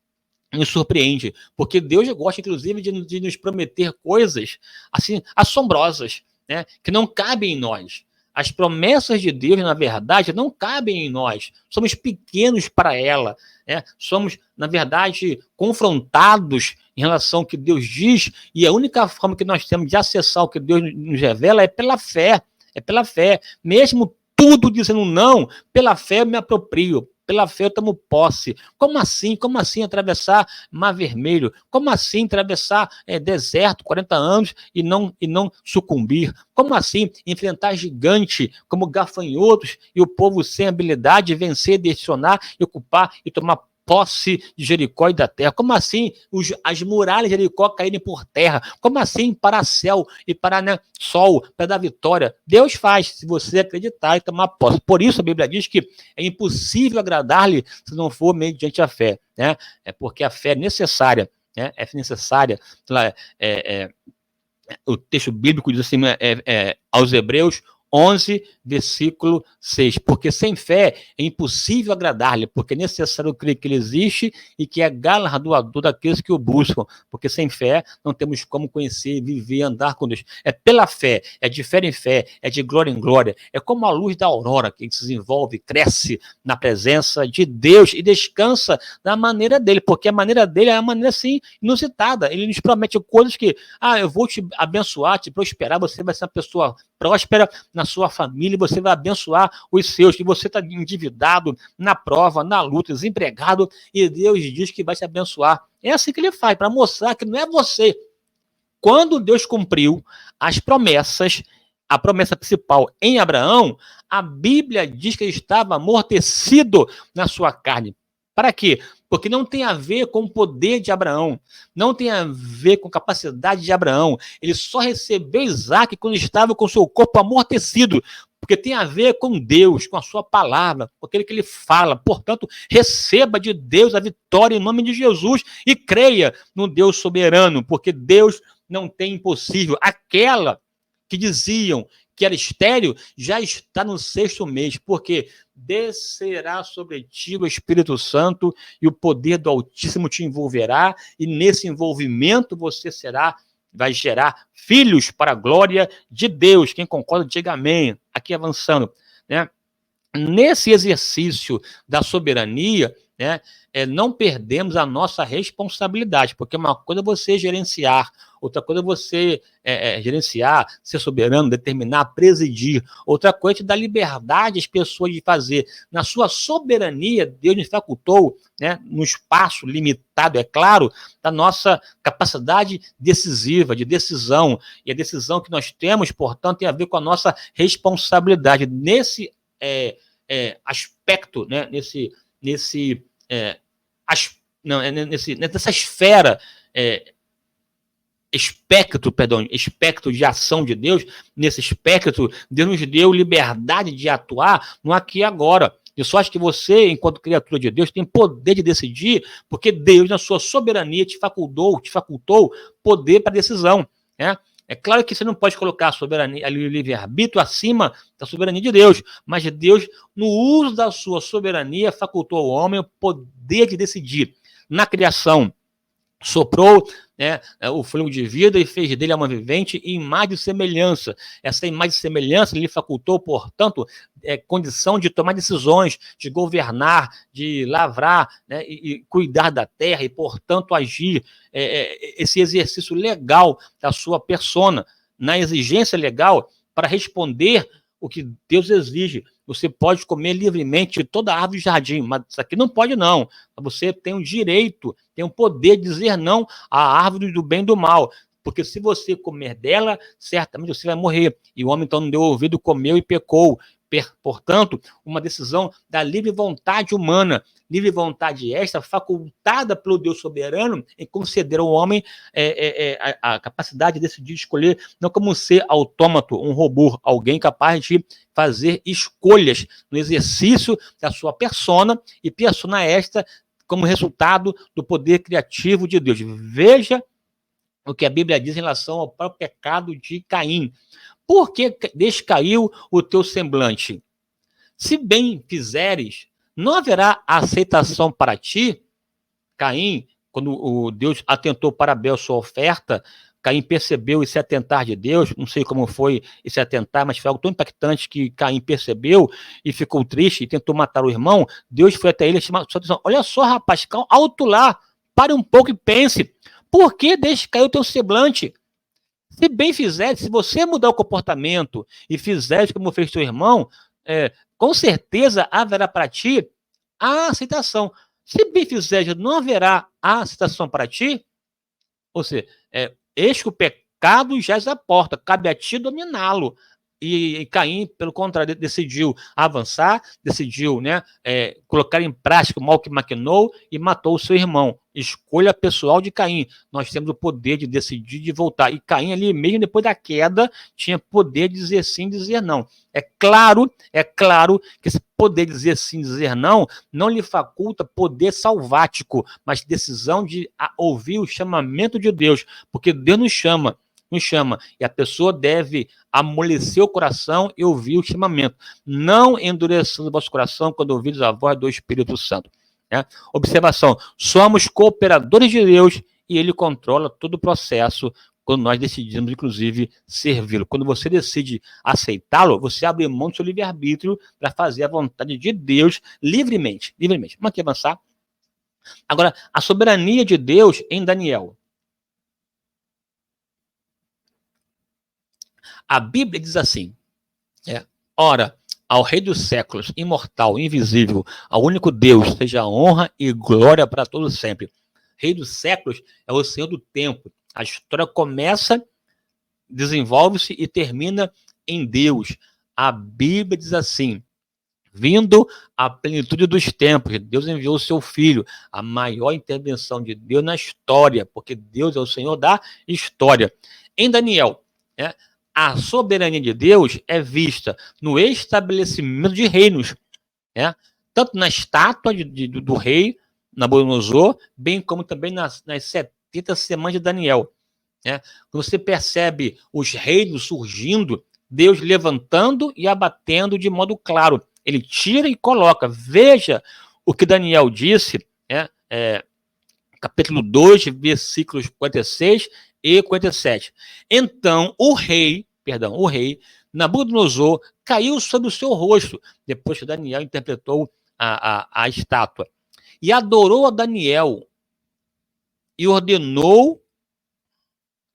nos surpreende, porque Deus gosta, inclusive, de nos prometer coisas assim assombrosas, né, que não cabem em nós. As promessas de Deus, na verdade, não cabem em nós. Somos pequenos para ela, né? Somos, na verdade, confrontados em relação ao que Deus diz, e a única forma que nós temos de acessar o que Deus nos revela é pela fé. É pela fé. Mesmo tudo dizendo não, pela fé eu me aproprio. Pela fé eu tomo posse. Como assim? Como assim atravessar Mar Vermelho? Como assim atravessar deserto, 40 anos e não sucumbir? Como assim enfrentar gigante como gafanhotos e o povo sem habilidade de vencer, direcionar, ocupar e tomar posse de Jericó e da terra? Como assim as muralhas de Jericó caírem por terra? Como assim para céu e para, né, sol, para dar vitória? Deus faz, se você acreditar e tomar posse. Por isso a Bíblia diz que é impossível agradar-lhe se não for mediante a fé, né? É porque a fé é necessária, né? É necessária. O texto bíblico diz assim, aos Hebreus 11, versículo 6. Porque sem fé é impossível agradar-lhe, porque é necessário crer que ele existe e que é galardoador daqueles que o buscam. Porque sem fé não temos como conhecer, viver, andar com Deus. É pela fé, é de fé em fé, é de glória em glória. É como a luz da aurora que se desenvolve, cresce na presença de Deus e descansa na maneira dele, porque a maneira dele é uma maneira assim inusitada. Ele nos promete coisas que, eu vou te abençoar, te prosperar, você vai ser uma pessoa próspera na sua família, você vai abençoar os seus, e você está endividado, na prova, na luta, desempregado, e Deus diz que vai te abençoar. É assim que ele faz, para mostrar que não é você. Quando Deus cumpriu as promessas, a promessa principal em Abraão, a Bíblia diz que ele estava amortecido na sua carne. Para quê? Porque não tem a ver com o poder de Abraão, não tem a ver com a capacidade de Abraão. Ele só recebeu Isaac quando estava com o seu corpo amortecido, porque tem a ver com Deus, com a sua palavra, com aquele que ele fala. Portanto, receba de Deus a vitória em nome de Jesus e creia no Deus soberano, porque Deus não tem impossível. Aquela que diziam que era estéril já está no 6º mês, porque descerá sobre ti o Espírito Santo e o poder do Altíssimo te envolverá, e nesse envolvimento você vai gerar filhos para a glória de Deus. Quem concorda, diga amém. Aqui avançando, né? Nesse exercício da soberania, né, não perdemos a nossa responsabilidade, porque uma coisa é você gerenciar, outra coisa é você gerenciar, ser soberano, determinar, presidir. Outra coisa é te dar liberdade às pessoas de fazer. Na sua soberania, Deus nos facultou, né, no espaço limitado, é claro, da nossa capacidade decisiva, de decisão. E a decisão que nós temos, portanto, tem a ver com a nossa responsabilidade. Nesse aspecto, né, nessa esfera, espectro de ação de Deus, nesse espectro, Deus nos deu liberdade de atuar no aqui e agora. Eu só acho que você, enquanto criatura de Deus, tem poder de decidir, porque Deus, na sua soberania, te facultou poder para decisão, né? É claro que você não pode colocar a soberania, o livre-arbítrio acima da soberania de Deus, mas Deus, no uso da sua soberania, facultou ao homem o poder de decidir. Na criação, soprou, né, o fôlego de vida e fez dele alma vivente e imagem e semelhança. Essa imagem e semelhança lhe facultou, portanto, condição de tomar decisões, de governar, de lavrar, né, e cuidar da terra e, portanto, agir. Esse exercício legal da sua persona, na exigência legal para responder o que Deus exige. Você pode comer livremente de toda a árvore do jardim, mas isso aqui não pode não. Você tem o direito, tem o poder de dizer não à árvore do bem e do mal, porque se você comer dela, certamente você vai morrer. E o homem então não deu ouvido, comeu e pecou. Portanto, uma decisão da livre vontade humana, livre vontade esta facultada pelo Deus soberano em conceder ao homem a capacidade de decidir, escolher, não como um ser autômato, um robô, alguém capaz de fazer escolhas no exercício da sua persona, e persona esta como resultado do poder criativo de Deus. Veja o que a Bíblia diz em relação ao próprio pecado de Caim. Por que descaiu o teu semblante? Se bem fizeres, não haverá aceitação para ti? Caim, quando o Deus atentou para Abel sua oferta, Caim percebeu esse atentar de Deus, não sei como foi esse atentar, mas foi algo tão impactante que Caim percebeu e ficou triste e tentou matar o irmão. Deus foi até ele e chamou sua atenção. Olha só, rapaz, alto lá, pare um pouco e pense. Por que descaiu o teu semblante? Se bem fizer, se você mudar o comportamento e fizer como fez teu irmão, com certeza haverá para ti a aceitação. Se bem fizer, não haverá a aceitação para ti. Ou seja, eis que o pecado jaz à porta, cabe a ti dominá-lo. E Caim, pelo contrário, decidiu avançar, decidiu, né, colocar em prática o mal que maquinou e matou o seu irmão. Escolha pessoal de Caim. Nós temos o poder de decidir, de voltar. E Caim ali, mesmo depois da queda, tinha poder de dizer sim, dizer não. É claro que esse poder de dizer sim, dizer não, não lhe faculta poder salvático, mas decisão de ouvir o chamamento de Deus, porque Deus nos chama. nos chama. E a pessoa deve amolecer o coração e ouvir o chamamento, não endurecendo o vosso coração quando ouvides a voz do Espírito Santo. Né? Observação, somos cooperadores de Deus e ele controla todo o processo quando nós decidimos, inclusive, servi-lo. Quando você decide aceitá-lo, você abre mão do seu livre-arbítrio para fazer a vontade de Deus livremente. Livremente. Vamos aqui avançar. Agora, a soberania de Deus em Daniel. A Bíblia diz assim, ora, ao Rei dos séculos, imortal, invisível, ao único Deus, seja honra e glória para todos sempre. Rei dos séculos é o Senhor do tempo. A história começa, desenvolve-se e termina em Deus. A Bíblia diz assim, vindo a plenitude dos tempos, Deus enviou o seu Filho, a maior intervenção de Deus na história, porque Deus é o Senhor da história. Em Daniel, a soberania de Deus é vista no estabelecimento de reinos, tanto na estátua do rei Nabucodonosor, bem como também nas 70 semanas de Daniel. Você percebe os reinos surgindo, Deus levantando e abatendo de modo claro. Ele tira e coloca. Veja o que Daniel disse, capítulo 2, versículos 46 e 47. Então, o rei Nabucodonosor caiu sobre o seu rosto, depois que Daniel interpretou a estátua, e adorou a Daniel, e ordenou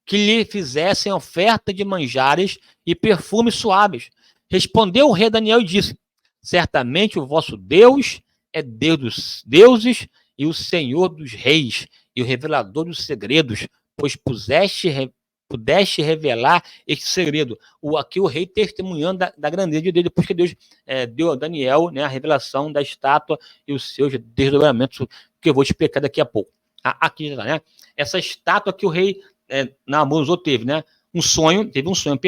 que lhe fizessem oferta de manjares e perfumes suaves. Respondeu o rei Daniel e disse, certamente o vosso Deus é Deus dos deuses e o Senhor dos reis e o revelador dos segredos, pois pudeste revelar este segredo. Aqui o rei testemunhando da grandeza de Deus, depois que Deus deu a Daniel a revelação da estátua e os seus desdobramentos, que eu vou explicar daqui a pouco. Aqui está, essa estátua que o rei Nabucodonosor teve, teve um sonho,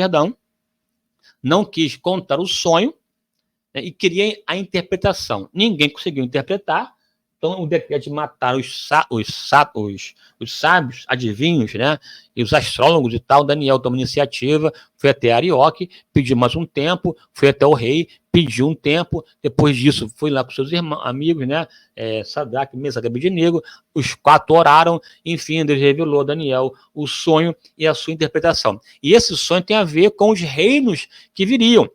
não quis contar o sonho, e queria a interpretação. Ninguém conseguiu interpretar, então o decreto de matar os sábios, adivinhos, e os astrólogos e tal. Daniel tomou iniciativa, foi até Arioque, pediu mais um tempo, foi até o rei, pediu um tempo, depois disso foi lá com seus amigos, Sadraque, Mesaque e Abednego, os 4 oraram, enfim, Deus revelou a Daniel o sonho e a sua interpretação. E esse sonho tem a ver com os reinos que viriam,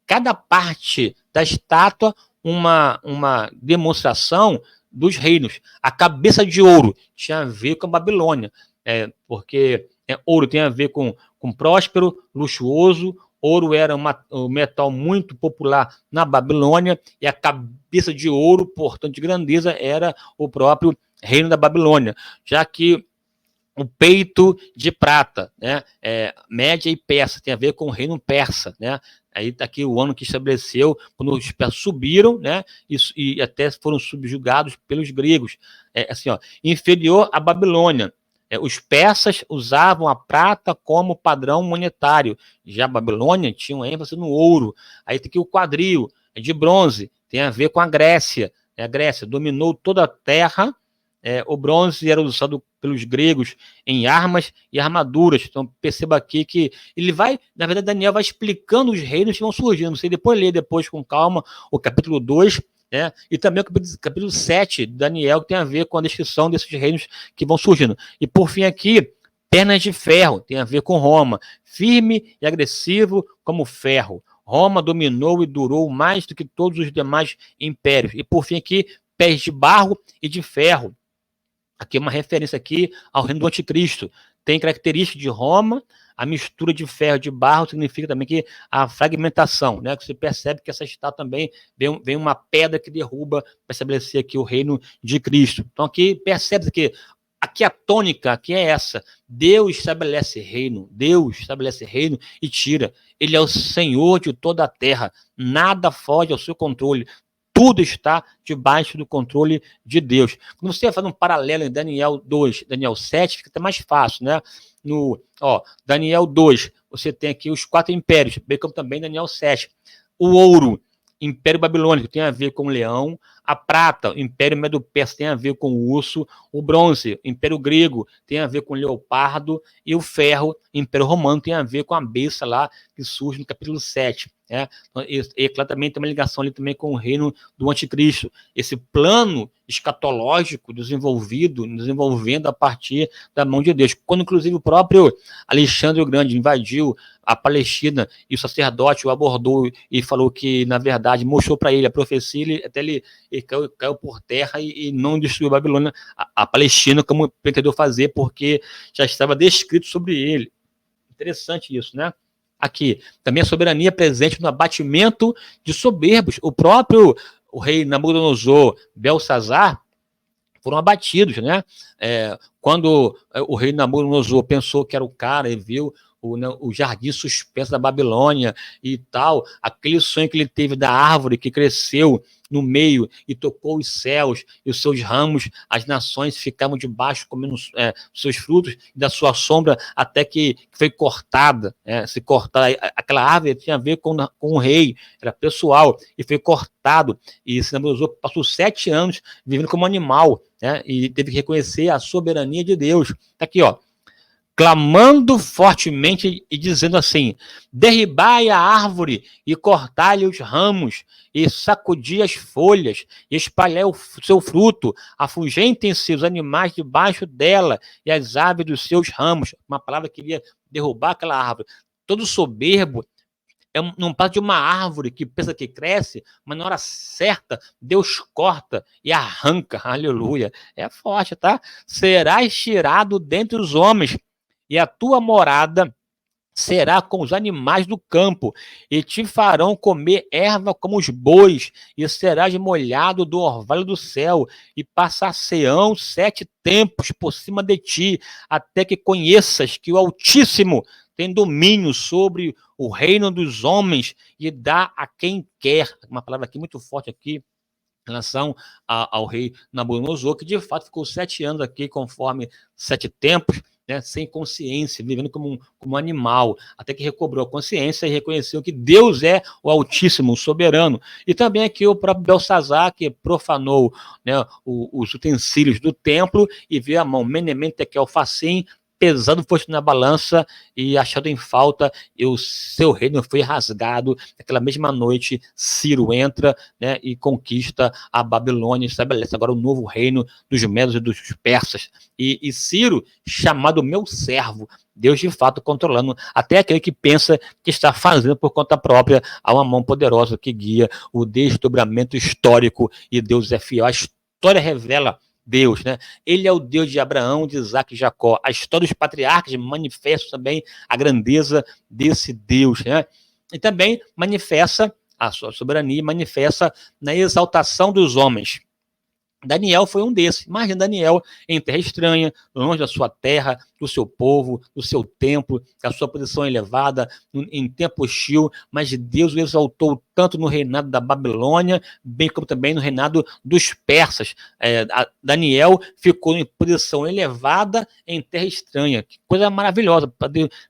cada parte da estátua uma demonstração dos reinos. A cabeça de ouro tinha a ver com a Babilônia, porque ouro tem a ver com próspero, luxuoso. Ouro era um metal muito popular na Babilônia, e a cabeça de ouro, portanto, de grandeza, era o próprio reino da Babilônia, já que o peito de prata, Média e Persa, tem a ver com o reino persa, Aí está aqui o ano que estabeleceu, quando os persas subiram, e até foram subjugados pelos gregos. Inferior à Babilônia. Os persas usavam a prata como padrão monetário. Já a Babilônia tinha uma ênfase no ouro. Aí tem aqui o quadril, de bronze, tem a ver com a Grécia. A Grécia dominou toda a terra. O bronze era usado pelos gregos em armas e armaduras. Então, perceba aqui que ele vai, na verdade, Daniel vai explicando os reinos que vão surgindo. Você depois lê com calma o capítulo 2, e também o capítulo 7 de Daniel, que tem a ver com a descrição desses reinos que vão surgindo. E, por fim, aqui, pernas de ferro, tem a ver com Roma. Firme e agressivo como ferro. Roma dominou e durou mais do que todos os demais impérios. E, por fim, aqui, pés de barro e de ferro. Aqui é uma referência aqui ao reino do anticristo. Tem característica de Roma, a mistura de ferro e de barro significa também que a fragmentação, que você percebe que essa estátua também vem uma pedra que derruba para estabelecer aqui o reino de Cristo. Então aqui percebe que aqui a tônica aqui é essa: Deus estabelece reino e tira. Ele é o Senhor de toda a terra, nada foge ao seu controle. Tudo está debaixo do controle de Deus. Quando você faz um paralelo em Daniel 2, Daniel 7, fica até mais fácil, Daniel 2, você tem aqui os 4 impérios, bem como também Daniel 7. O ouro Império Babilônico tem a ver com o leão. A prata, o Império Medo-Persa, tem a ver com o urso. O bronze, o Império Grego, tem a ver com o leopardo. E o ferro, o Império Romano, tem a ver com a besta lá que surge no capítulo 7. E claro, também tem uma ligação ali também com o reino do anticristo. Esse plano escatológico desenvolvendo a partir da mão de Deus. Quando, inclusive, o próprio Alexandre o Grande invadiu a Palestina e o sacerdote o abordou e falou que, na verdade, mostrou para ele a profecia, até ele caiu por terra e não destruiu a Babilônia, a Palestina, como pretendeu fazer, porque já estava descrito sobre ele. Interessante isso, né? Aqui, também a soberania presente no abatimento de soberbos. O rei Nabucodonosor, Belsazar, foram abatidos, né? Quando o rei Nabucodonosor pensou que era o cara e viu o jardim suspenso da Babilônia e tal, aquele sonho que ele teve da árvore que cresceu no meio e tocou os céus e os seus ramos, as nações ficavam debaixo comendo seus frutos da sua sombra até que foi cortada, se cortar, aquela árvore tinha a ver com o rei, era pessoal, e foi cortado, e se Nabucodonosor passou 7 anos vivendo como animal, e teve que reconhecer a soberania de Deus. Tá aqui, ó, clamando fortemente e dizendo assim: derribai a árvore e cortai-lhe os ramos, e sacudi as folhas, e espalhai o seu fruto, afugentem-se os animais debaixo dela, e as aves dos seus ramos. Uma palavra que queria derrubar aquela árvore. Todo soberbo não passa de uma árvore que pensa que cresce, mas na hora certa, Deus corta e arranca. Aleluia. É forte, tá? Serás tirado dentre os homens, e a tua morada será com os animais do campo, e te farão comer erva como os bois, e serás molhado do orvalho do céu, e passar-se-ão 7 tempos por cima de ti, até que conheças que o Altíssimo tem domínio sobre o reino dos homens e dá a quem quer. Uma palavra aqui muito forte aqui, em relação ao rei Nabucodonosor, que de fato ficou 7 anos aqui, conforme 7 tempos, sem consciência, vivendo como um animal, até que recobrou a consciência e reconheceu que Deus é o Altíssimo, o soberano. E também aqui o próprio Belsazar, que profanou os utensílios do templo e viu a mão Menemem Tekel Fassim pesando fosse na balança e achando em falta, e o seu reino foi rasgado. Naquela mesma noite, Ciro entra e conquista a Babilônia, estabelece agora o novo reino dos Medos e dos Persas. E Ciro, chamado meu servo, Deus de fato controlando até aquele que pensa que está fazendo por conta própria, há uma mão poderosa que guia o desdobramento histórico, e Deus é fiel. A história revela Deus, Ele é o Deus de Abraão, de Isaac e Jacó. A história dos patriarcas manifesta também a grandeza desse Deus, E também manifesta a sua soberania, manifesta na exaltação dos homens. Daniel foi um desses. Imagina Daniel em terra estranha, longe da sua terra, do seu povo, do seu templo, da sua posição elevada, em tempo hostil, mas Deus o exaltou tanto no reinado da Babilônia, bem como também no reinado dos persas. Daniel ficou em posição elevada em terra estranha. Que coisa maravilhosa,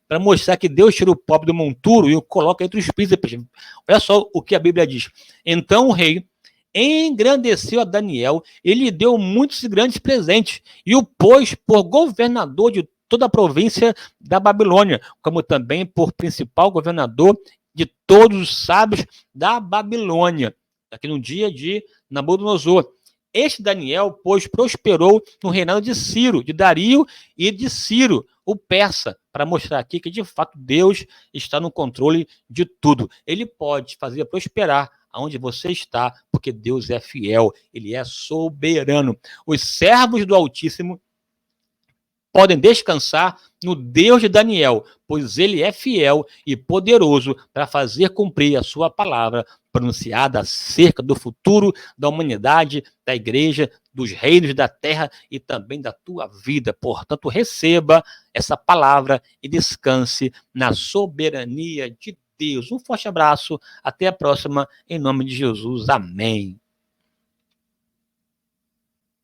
para mostrar que Deus tira o pobre do monturo e o coloca entre os príncipes. Olha só o que a Bíblia diz. Então o rei engrandeceu a Daniel, ele deu muitos e grandes presentes, e o pôs por governador de toda a província da Babilônia, como também por principal governador de todos os sábios da Babilônia, aqui no dia de Nabucodonosor. Este Daniel, pois, prosperou no reinado de Ciro, de Dario e de Ciro, o persa, para mostrar aqui que, de fato, Deus está no controle de tudo. Ele pode fazer prosperar aonde você está, porque Deus é fiel, Ele é soberano. Os servos do Altíssimo podem descansar no Deus de Daniel, pois Ele é fiel e poderoso para fazer cumprir a sua palavra pronunciada acerca do futuro da humanidade, da igreja, dos reinos da terra e também da tua vida. Portanto, receba essa palavra e descanse na soberania de Deus. Um forte abraço, até a próxima, em nome de Jesus, amém.